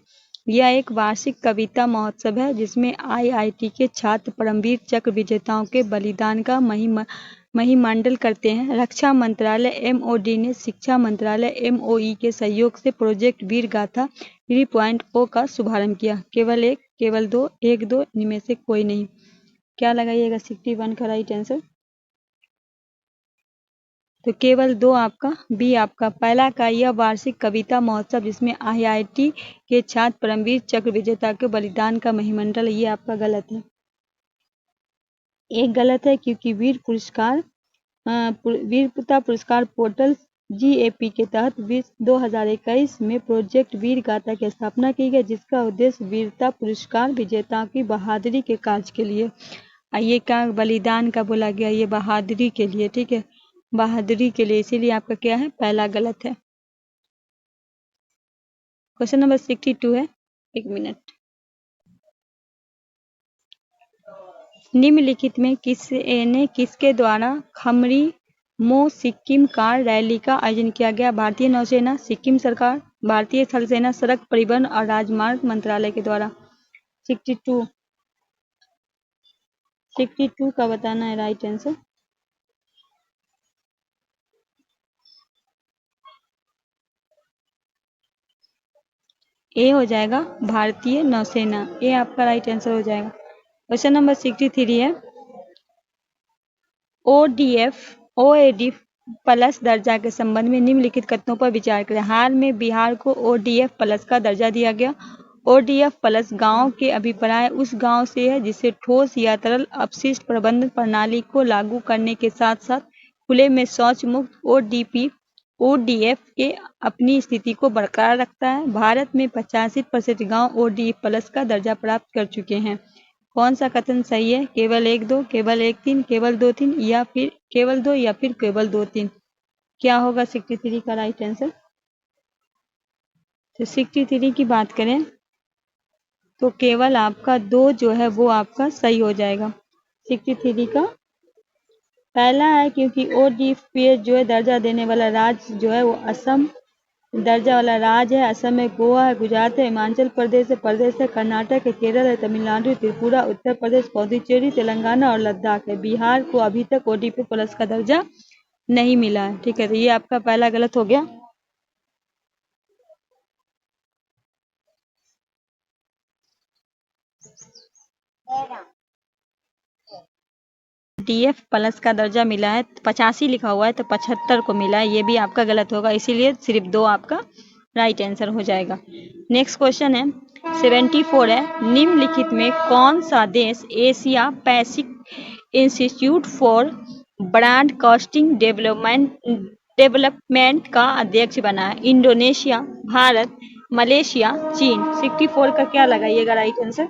Speaker 1: यह एक वार्षिक कविता महोत्सव है जिसमें आईआईटी के छात्र परमवीर चक्र विजेताओं के बलिदान का महिमंडन करते हैं। रक्षा मंत्रालय एमओडी ने शिक्षा मंत्रालय एमओई के सहयोग से प्रोजेक्ट वीर गाथा 3.0 का शुभारंभ किया। केवल एक, केवल दो, एक, दो, इनमें से कोई नहीं। क्या लगाइएगा 61 का राइट आंसर? तो केवल दो आपका, बी आपका। पहला का यह वार्षिक कविता महोत्सव जिसमें आईआईटी के छात्र परमवीर चक्र विजेता के बलिदान का महिमंडल, ये आपका गलत है। एक गलत है क्योंकि वीरता पुरस्कार पोर्टल जीएपी के तहत 2021 में प्रोजेक्ट वीर गाथा की स्थापना की गई, जिसका उद्देश्य वीरता पुरस्कार विजेताओं की बहादुरी के कार्य के लिए, ये का बलिदान का बोला गया, ये बहादुरी के लिए। ठीक है, बहादुरी के लिए, इसीलिए आपका क्या है? पहला गलत है। क्वेश्चन नंबर 62 है, एक मिनट। निम्नलिखित में किसके द्वारा खमरी मो सिक्किम कार रैली का आयोजन किया गया? भारतीय नौसेना, सिक्किम सरकार, भारतीय थल सेना, सड़क परिवहन और राजमार्ग मंत्रालय के द्वारा। 62 का बताना है राइट आंसर। ए हो जाएगा, भारतीय नौसेना। ए आपका राइट आंसर हो जाएगा। क्वेश्चन नंबर 63 है, ओएडी प्लस दर्जा के संबंध में निम्नलिखित कथनों पर विचार करें। हाल में बिहार को ओडीएफ प्लस का दर्जा दिया गया। ओडीएफ प्लस गांव के अभिप्राय उस गांव से है जिसे ठोस या तरल अपशिष्ट प्रबंधन प्रणाली को लागू करने के साथ साथ खुले में शौच मुक्त ओडीएफ के अपनी स्थिति को बरकरार रखता है। भारत में 85% गांव ओडीएफ प्लस का दर्जा प्राप्त कर चुके हैं। कौन सा कथन सही है? केवल 1, 2, केवल 1, 3, केवल 2, 3 या फिर केवल 2 या फिर केवल 2, 3? क्या होगा 63 का राइट आंसर? तो 63 की बात करें तो केवल आपका 2 जो है वो आपका सही हो जाएगा। 63 का पहला है क्योंकि ओडीएफ जो है दर्जा देने वाला राज्य जो है वो असम दर्जा वाला राज्य है। असम है, गोवा है, गुजरात है, हिमाचल प्रदेश है, कर्नाटक है, केरल है, तमिलनाडु, त्रिपुरा, उत्तर प्रदेश, पुडुचेरी, तेलंगाना और लद्दाख है। बिहार को अभी तक ओडीपी प्लस का दर्जा नहीं मिला है। ठीक है, तो ये आपका पहला गलत हो गया। डीएफ प्लस का दर्जा मिला है, 85 लिखा हुआ है तो 75 को मिला है, ये भी आपका गलत होगा, इसीलिए सिर्फ 2 आपका राइट आंसर हो जाएगा। नेक्स्ट क्वेश्चन है 74 है, निम्नलिखित में कौन सा देश Asia institute for broadcasting development का अध्यक्ष बना है। इंडोनेशिया, भारत, मलेशिया, चीन। 64 का क्या लगाइएगा राइट आंसर?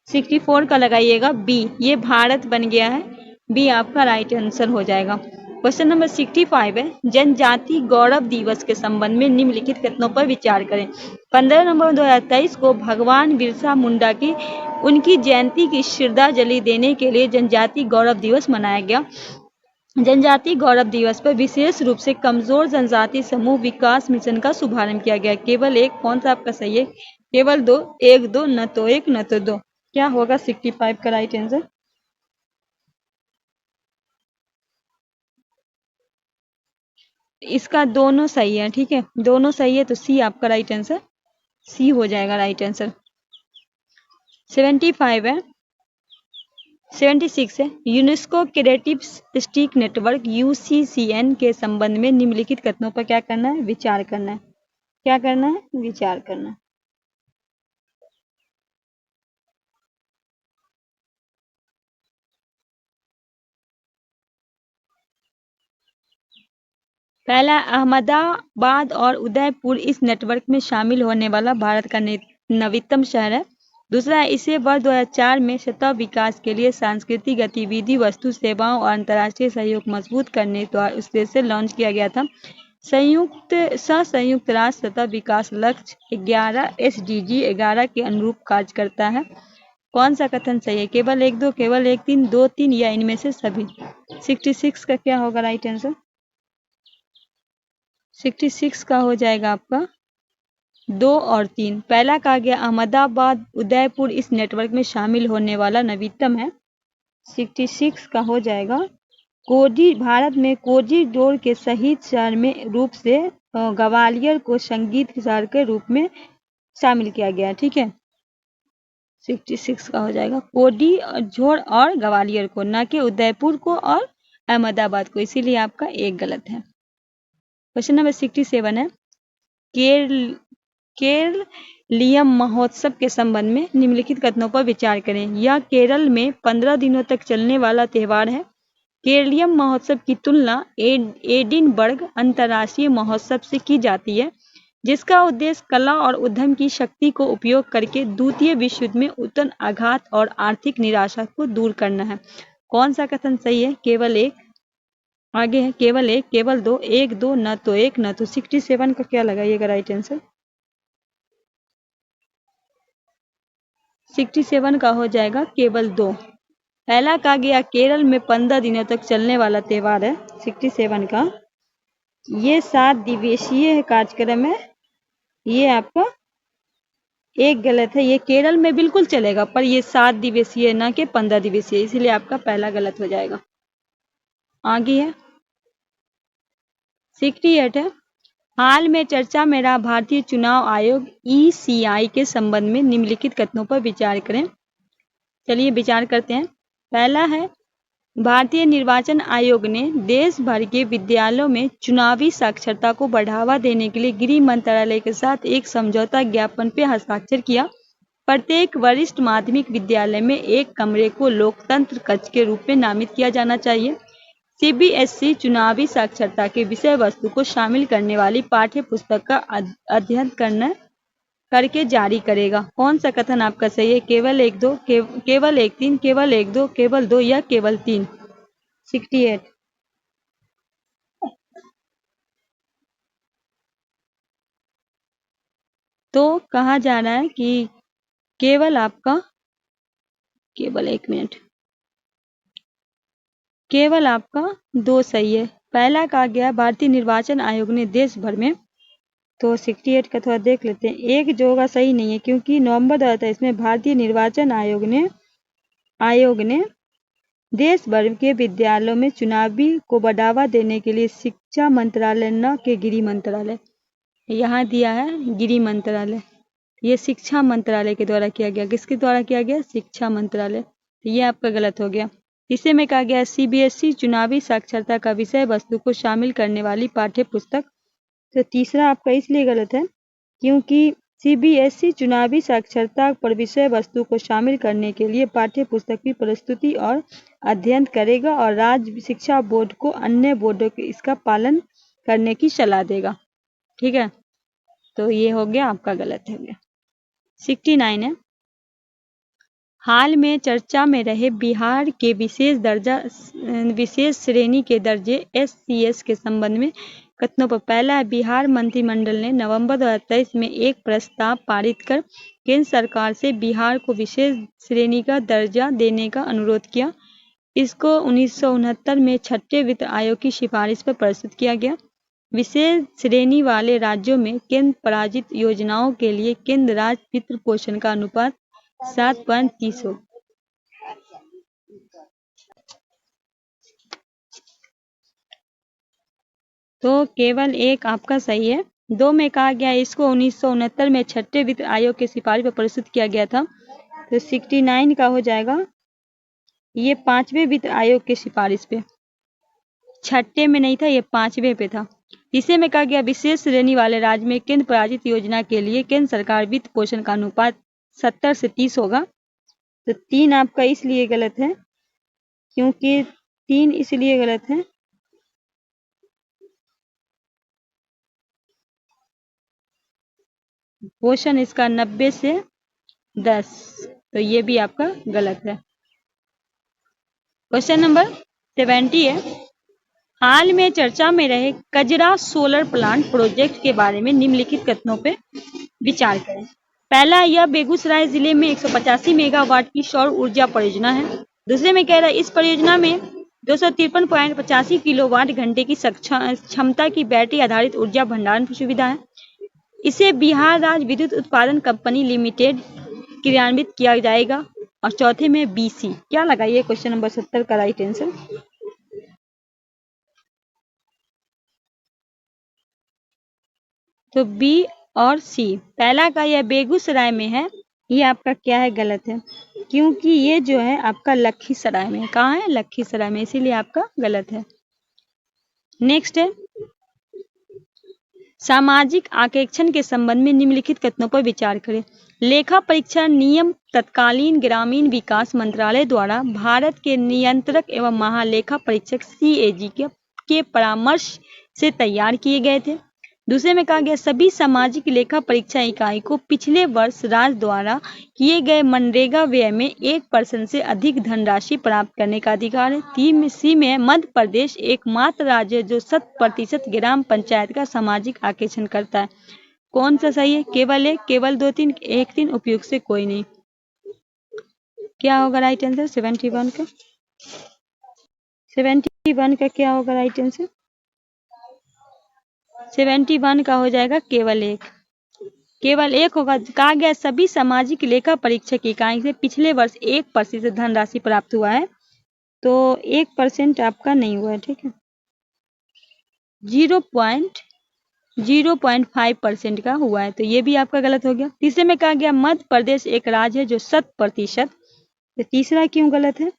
Speaker 1: 64 का लगाइएगा बी, ये भारत बन गया है। बी आपका राइट आंसर हो जाएगा। क्वेश्चन नंबर 65 है, जनजाति गौरव दिवस के संबंध में निम्नलिखित कथनों पर विचार करें। 15 नवंबर 2023 को भगवान बिरसा मुंडा की उनकी जयंती की श्रद्धांजलि देने के लिए जनजाति गौरव दिवस मनाया गया। जनजाति गौरव दिवस पर विशेष रूप से कमजोर जनजाति समूह विकास मिशन का शुभारंभ किया गया। केवल एक, कौन सा आपका सही है? केवल दो, एक दो, न तो एक न तो दो। क्या होगा 65 का राइट आंसर? इसका दोनों सही है, ठीक है, दोनों सही है, तो सी आपका राइट आंसर, सी हो जाएगा राइट आंसर। 75 है, 76 है, UNESCO creative stick network UCCN के संबंध में निम्नलिखित कथनों पर क्या करना है? विचार करना है। क्या करना है? विचार करना है। पहला, अहमदाबाद और उदयपुर इस नेटवर्क में शामिल होने वाला भारत का नवीनतम शहर है। दूसरा, इसे वर्ष 2004 में सतत विकास के लिए सांस्कृतिक गतिविधि, वस्तु सेवाओं और अंतर्राष्ट्रीय सहयोग मजबूत करने द्वारा उद्देश्य से लॉन्च किया गया था। संयुक्त राष्ट्र सतत विकास लक्ष्य 11 SDG 11 के अनुरूप कार्य करता है। कौन सा कथन सही है? केवल एक, दो, केवल एक, तीन, दो, तीन, या इनमें से सभी? 66 का क्या होगा राइट आंसर? 66 का हो जाएगा आपका 2 और 3। पहला कहा गया अहमदाबाद उदयपुर इस नेटवर्क में शामिल होने वाला नवीनतम है। 66 का हो जाएगा भारत में कोरिडोर के सहित शहर में रूप से ग्वालियर को संगीत शहर के रूप में शामिल किया गया, ठीक है। 66 का हो जाएगा कोरिडोर और ग्वालियर को, न कि उदयपुर को और अहमदाबाद को, इसीलिए आपका एक गलत है। क्वेश्चन नंबर 67 है, केरलियम महोत्सव के संबंध में निम्नलिखित कथनों पर विचार करें। यह केरल में 15 दिनों तक चलने वाला त्यौहार है। केरलियम महोत्सव की तुलना एडिनबर्ग अंतर्राष्ट्रीय महोत्सव से की जाती है, जिसका उद्देश्य कला और उद्यम की शक्ति को उपयोग करके द्वितीय विश्व युद्ध में उत्पन्न आघात और आर्थिक निराशा को दूर करना है। कौन सा कथन सही है? केवल एक, आगे है केवल एक, केवल दो, एक, दो, न तो एक न तो। 67 का क्या लगाइएगा राइट आंसर? 67 का हो जाएगा केवल दो। पहला कहा गया केरल में 15 दिनों तक चलने वाला त्यौहार है 67 का, ये 7 दिवसीय कार्यक्रम है। ये आपका एक गलत है, ये केरल में बिल्कुल चलेगा, पर ये 7 दिवसीय ना कि 15 दिवसीय, इसलिए आपका पहला गलत हो जाएगा। आगे है 68 है, हाल में चर्चा में रहा भारतीय चुनाव आयोग ECI के संबंध में निम्नलिखित कथनों पर विचार करें। चलिए विचार करते हैं। पहला है, भारतीय निर्वाचन आयोग ने देश भर के विद्यालयों में चुनावी साक्षरता को बढ़ावा देने के लिए गृह मंत्रालय के साथ एक समझौता ज्ञापन पर हस्ताक्षर किया। प्रत्येक वरिष्ठ माध्यमिक विद्यालय में एक कमरे को लोकतंत्र कक्ष के रूप में नामित किया जाना चाहिए। CBSE चुनावी साक्षरता के विषय वस्तु को शामिल करने वाली पाठ्य पुस्तक का अध्ययन करके जारी करेगा। कौन सा कथन आपका सही है? केवल एक, दो, केवल एक, तीन, केवल एक, दो, केवल दो, या केवल तीन? 68 तो कहा जा रहा है कि केवल आपका, केवल एक मिनट, केवल आपका दो सही है। पहला कहा गया भारतीय निर्वाचन आयोग ने देश भर में, तो 68 का थोड़ा देख लेते हैं। एक जो होगा सही नहीं है, क्योंकि नवंबर 2023 में भारतीय निर्वाचन आयोग ने देश भर के विद्यालयों में चुनावी को बढ़ावा देने के लिए शिक्षा मंत्रालय न कि गृह मंत्रालय, यहाँ दिया है गृह मंत्रालय, ये शिक्षा मंत्रालय के द्वारा किया गया। किसके द्वारा किया गया? शिक्षा मंत्रालय। ये आपका गलत हो गया। इसे में कहा गया CBSE चुनावी साक्षरता का विषय वस्तु को शामिल करने वाली पाठ्य पुस्तक, तो तीसरा आपका इसलिए गलत है क्योंकि CBSE चुनावी साक्षरता पर विषय वस्तु को शामिल करने के लिए पाठ्य पुस्तक की प्रस्तुति और अध्ययन करेगा और राज्य शिक्षा बोर्ड को अन्य बोर्डों के इसका पालन करने की सलाह देगा। ठीक है, तो ये हो गया आपका गलत हो गया। 69 है, हाल में चर्चा में रहे बिहार के विशेष श्रेणी के दर्जे SCS के संबंध में कथनों पर। पहला है, बिहार मंत्रिमंडल ने नवंबर 2023 में एक प्रस्ताव पारित कर केंद्र सरकार से बिहार को विशेष श्रेणी का दर्जा देने का अनुरोध किया। इसको 1969 में छठे वित्त आयोग की सिफारिश पर प्रस्तुत किया गया। विशेष श्रेणी वाले राज्यों में केंद्र प्रायोजित योजनाओं के लिए केंद्र राज्य वित्त पोषण का अनुपात 7.30 हो। तो केवल एक आपका सही है। 2 में कहा गया इसको 1969 में छठे वित्त आयोग की सिफारिश पर प्रस्तुत किया गया था। तो 69 का हो जाएगा, ये 5वें वित्त आयोग की सिफारिश पे, छठे में नहीं था, ये 5वें पे था। इसे में कहा गया विशेष श्रेणी वाले राज्य में केंद्र प्रायोजित योजना के लिए केंद्र सरकार वित्त पोषण का अनुपात 70 से 30 होगा। तो 3 आपका इसलिए गलत है, क्योंकि 3 इसलिए गलत है पोषण इसका 90 से 10, तो ये भी आपका गलत है। क्वेश्चन नंबर 70 है, हाल में चर्चा में रहे कजरा सोलर प्लांट प्रोजेक्ट के बारे में निम्नलिखित कथनों पर विचार करें। पहला, यह बेगूसराय जिले में 185 मेगावाट की सौर ऊर्जा परियोजना है। दूसरे में कह रहा है इस परियोजना में 253.85 किलोवाट घंटे की क्षमता की बैटरी आधारित ऊर्जा भंडारण की सुविधा है। इसे बिहार राज्य विद्युत उत्पादन कंपनी लिमिटेड क्रियान्वित किया जाएगा। और चौथे में BC, क्या लगाइए क्वेश्चन नंबर 70 का राइट आंसर। तो B और C, पहला का यह बेगूसराय में है, ये आपका क्या है, गलत है, क्योंकि ये जो है आपका लखीसराय में, कहाँ है, लखीसराय में, इसीलिए आपका गलत है। नेक्स्ट है, सामाजिक आकेक्षण के संबंध में निम्नलिखित कथनों पर विचार करें। लेखा परीक्षण नियम तत्कालीन ग्रामीण विकास मंत्रालय द्वारा भारत के नियंत्रक एवं महालेखा परीक्षक CAG के परामर्श से तैयार किए गए थे। दूसरे में कहा गया सभी सामाजिक लेखा परीक्षा इकाई को पिछले वर्ष राज्य द्वारा किए गए मनरेगा व्यय में 1% से अधिक धनराशि प्राप्त करने का अधिकार है। 3 में मध्य प्रदेश एकमात्र राज्य है जो 100% ग्राम पंचायत का सामाजिक आकेक्षण करता है। कौन सा सही है, केवल 1, केवल 2, 3, 1, 3, उपयुक्त से कोई नहीं। क्या होगा राइट आंसर 71 का? 71 का क्या होगा राइट आंसर? 71 का हो जाएगा केवल 1, केवल 1 होगा। कहा गया सभी सामाजिक लेखा परीक्षक इकाई से पिछले वर्ष 1% धनराशि प्राप्त हुआ है, तो 1% आपका नहीं हुआ है, ठीक है, 0.05% का हुआ है, तो ये भी आपका गलत हो गया। तीसरे में कहा गया मध्य प्रदेश एक राज्य है जो 100%, तो तीसरा क्यों गलत है?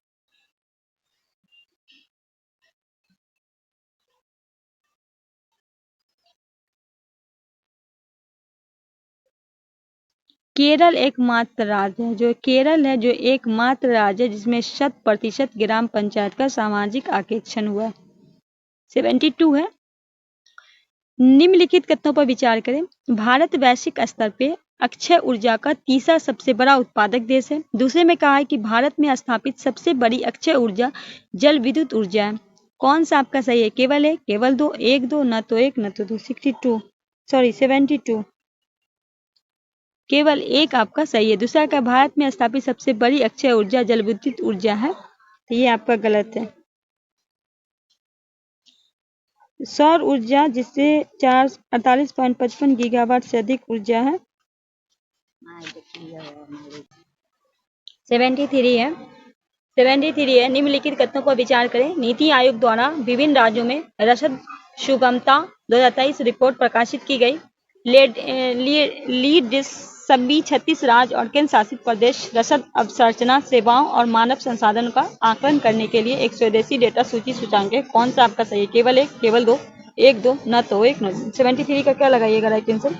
Speaker 1: केरल एकमात्र राज्य है, जो केरल है जो एकमात्र राज्य है जिसमें 100% ग्राम पंचायत का सामाजिक आकेक्षण हुआ है। 72 है, निम्नलिखित कथनों पर विचार करें। भारत वैश्विक स्तर पे अक्षय ऊर्जा का तीसरा सबसे बड़ा उत्पादक देश है। दूसरे में कहा है कि भारत में स्थापित सबसे बड़ी अक्षय ऊर्जा जल विद्युत ऊर्जा है। कौन सा आपका सही है, केवल 1, केवल 2, 1, 2, न तो 1 न तो 2। 72, केवल 1 आपका सही है। दूसरा का भारत में स्थापित सबसे बड़ी अक्षय ऊर्जा जल विद्युत ऊर्जा है, तो ये आपका गलत है। सौर ऊर्जा जिससे 48.55 गीगावाट से अधिक ऊर्जा है। 73 है, निम्नलिखित कथनों पर विचार करें। नीति आयोग द्वारा विभिन्न राज्यों में रसद सुगमता 2023 रिपोर्ट प्रकाशित की गई। लीड सभी 36 राज्य और केंद्र शासित प्रदेश रसद अवसंरचना सेवाओं और मानव संसाधन का आकलन करने के लिए एक स्वदेशी डेटा सूची सूचांक है। कौन सा आपका सही है, केवल 1, केवल 2, 1, 2, न तो 1 न 2। 73 का क्या लगाइएगा राइट आंसर?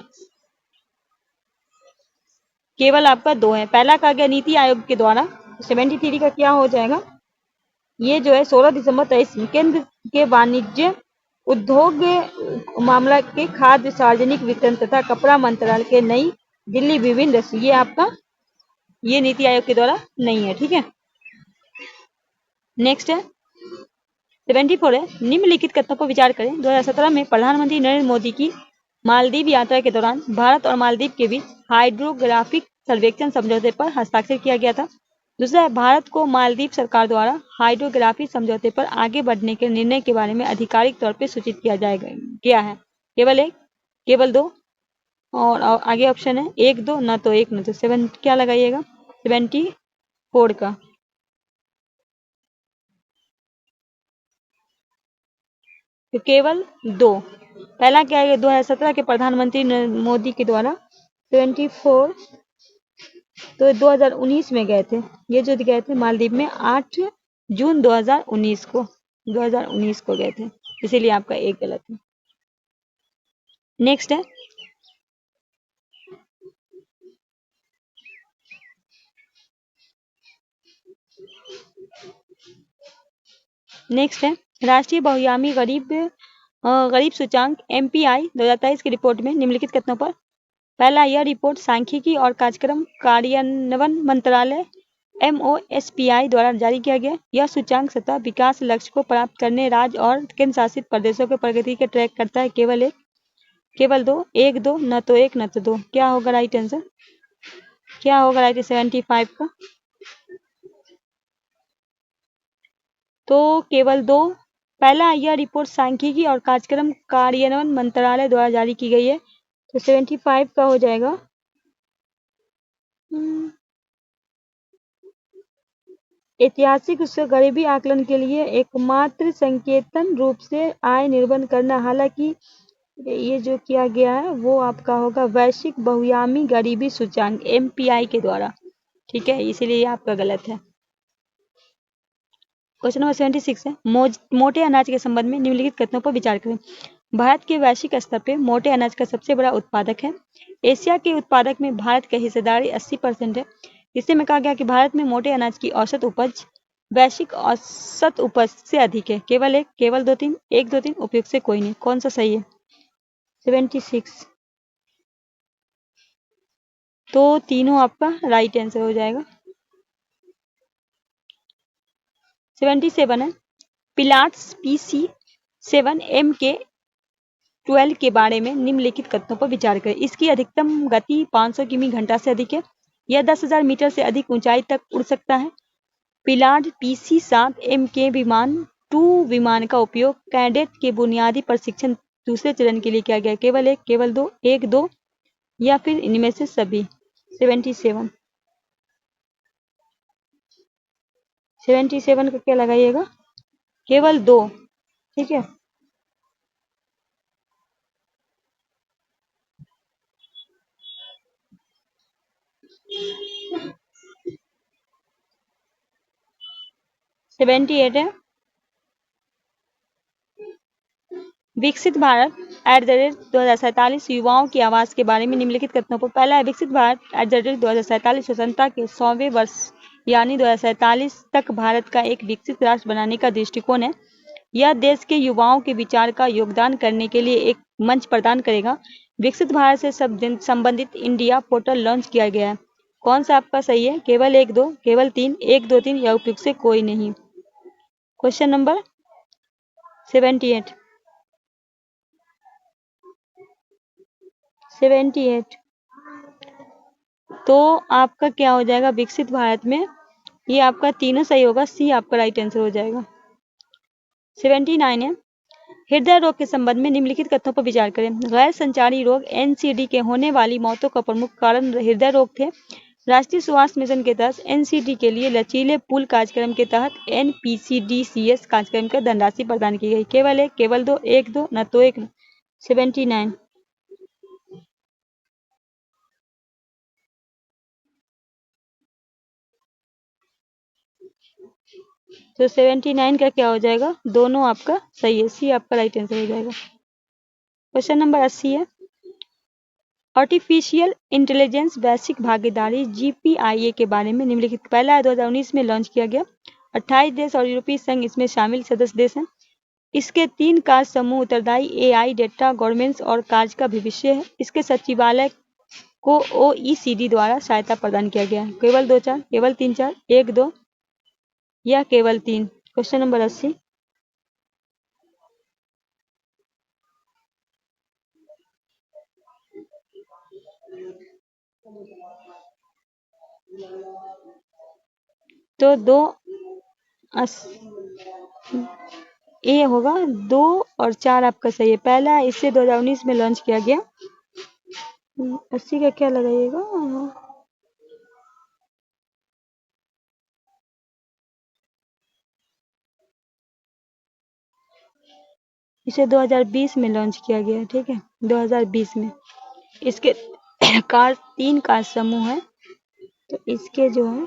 Speaker 1: केवल आपका 2 है। पहला कहा गया नीति आयोग के द्वारा, 73 का क्या हो जाएगा? ये जो है 16 दिसंबर 23 केंद्र के वाणिज्य उद्योग मामला के खाद्य सार्वजनिक वितरण तथा कपड़ा मंत्रालय के नई दिल्ली विभिन्न ये आपका ये नीति आयोग के द्वारा नहीं है, ठीक है। नेक्स्ट है 74 है, निम्नलिखित कथनों पर विचार करें। 2017 में प्रधानमंत्री नरेंद्र मोदी की मालदीव यात्रा के दौरान भारत और मालदीव के बीच हाइड्रोग्राफिक सर्वेक्षण समझौते पर हस्ताक्षर किया गया था। दूसरा है, भारत को मालदीव सरकार द्वारा हाइड्रोग्राफिक समझौते पर आगे बढ़ने के निर्णय के बारे में आधिकारिक तौर पर सूचित किया गया है। केवल एक, केवल दो, और आगे ऑप्शन है 1 2 न तो 1 न तो 7, क्या लगाइएगा 74 का। तो केवल 2, पहला क्या है 2017 के प्रधानमंत्री नरेंद्र मोदी के द्वारा 74, तो 2019 में गए थे, ये जो गए थे मालदीव में 8 जून 2019 को गए थे, इसीलिए आपका एक गलत है। नेक्स्ट है राष्ट्रीय बहुआयामी गरीब सूचांक MPI 2023 की रिपोर्ट में निम्नलिखित कथनों पर। पहला, यह रिपोर्ट सांख्यिकी और कार्यक्रम कार्यान्वयन मंत्रालय MOSPI द्वारा जारी किया गया। यह सूचांक सतत विकास लक्ष्य को प्राप्त करने राज्य और केंद्र शासित प्रदेशों की प्रगति के ट्रैक करता है। केवल एक, केवल दो, 1 2 न तो 1 न तो 2, क्या होगा राइट आंसर, क्या होगा राइट 75 का। तो केवल 2, पहला, यह रिपोर्ट सांख्यिकी और कार्यक्रम कार्यान्वयन मंत्रालय द्वारा जारी की गई है, तो 75 का हो जाएगा। ऐतिहासिक गरीबी आकलन के लिए एकमात्र संकेतन रूप से आय निर्बंध करना, हालांकि ये जो किया गया है वो आपका होगा वैश्विक बहुआयामी गरीबी सूचांक MPI के द्वारा, ठीक है, इसीलिए ये आपका गलत है। क्वेश्चन नंबर 76 है, मोटे अनाज के संबंध में निम्नलिखित कथनों पर विचार करें। भारत के वैश्विक स्तर पर मोटे अनाज का सबसे बड़ा उत्पादक है। एशिया के उत्पादक में भारत की हिस्सेदारी 80% है। इससे में कहा गया कि भारत में मोटे अनाज की औसत उपज वैश्विक औसत उपज से अधिक है। केवल एक, केवल 2 3, 1 2 3, उपयुक्त से कोई नहीं, कौन सा सही है 76, तो तीनों आपका राइट आंसर हो जाएगा। 77 है, पिलाट्स PC7MK12 के बारे में निम्नलिखित कथनों पर विचार करें। इसकी अधिकतम गति 500 किमी घंटा से अधिक है। यह 10,000 मीटर से अधिक ऊंचाई तक उड़ सकता है। पिलाड PC7MK विमान 2 विमान का उपयोग कैडेट के बुनियादी प्रशिक्षण दूसरे चरण के लिए किया गया। केवल एक, केवल दो, 1 2, या फिर इनमें से सभी। 77 का क्या लगाइएगा, केवल 2, ठीक है। सेवेंटी एट है, विकसित भारत @2047 युवाओं की आवाज के बारे में निम्नलिखित कथनों पर। पहला है, विकसित भारत @2047 स्वतंत्रता के 100वें वर्ष यानी 2047 तक भारत का एक विकसित राष्ट्र बनाने का दृष्टिकोण है। यह देश के युवाओं के विचार का योगदान करने के लिए एक मंच प्रदान करेगा। विकसित भारत से संबंधित इंडिया पोर्टल लॉन्च किया गया है। कौन सा आपका सही है, केवल 1 2, केवल 3, 1 2 3, या उपयुक्त से कोई नहीं। क्वेश्चन नंबर 78 तो आपका क्या हो जाएगा विकसित भारत में, ये आपका तीनों सही होगा, सी आपका राइट आंसर हो जाएगा। 79 है, हृदय रोग के संबंध में निम्नलिखित कथनों पर विचार करें। गैर संचारी रोग NCD के होने वाली मौतों का प्रमुख कारण हृदय रोग थे। राष्ट्रीय स्वास्थ्य मिशन के तहत NCD के लिए लचीले पूल कार्यक्रम के तहत NPCDCS कार्यक्रम का धनराशि प्रदान की गई। केवल एक, केवल दो, 1 2, न तो 1। 79 तो 79 का क्या हो जाएगा, दोनों आपका सही है, सी आपका राइट आंसर हो जाएगा। क्वेश्चन नंबर 80 है, आर्टिफिशियल इंटेलिजेंस वैश्विक भागीदारी GPIA के बारे में निम्नलिखित। पहला 2019 में लॉन्च किया गया। 28 देश और यूरोपीय संघ इसमें शामिल सदस्य देश हैं। इसके 3 कार्य समूह उत्तरदायी एआई, डेटा गवर्नेंस और कार्य का भविष्य है। इसके सचिवालय को OECD द्वारा सहायता प्रदान किया गया है। केवल 2-4, केवल 3-4, 1-2 या केवल 3। Question number 80। तो 2 ए होगा, 2 और 4 आपका सही है। पहला इसे 2019 में लॉन्च किया गया। 80 का क्या लगाइएगा? इसे 2020 में लॉन्च किया गया, ठीक है, 2020 में। इसके 3 कार्य समूह है, तो इसके जो है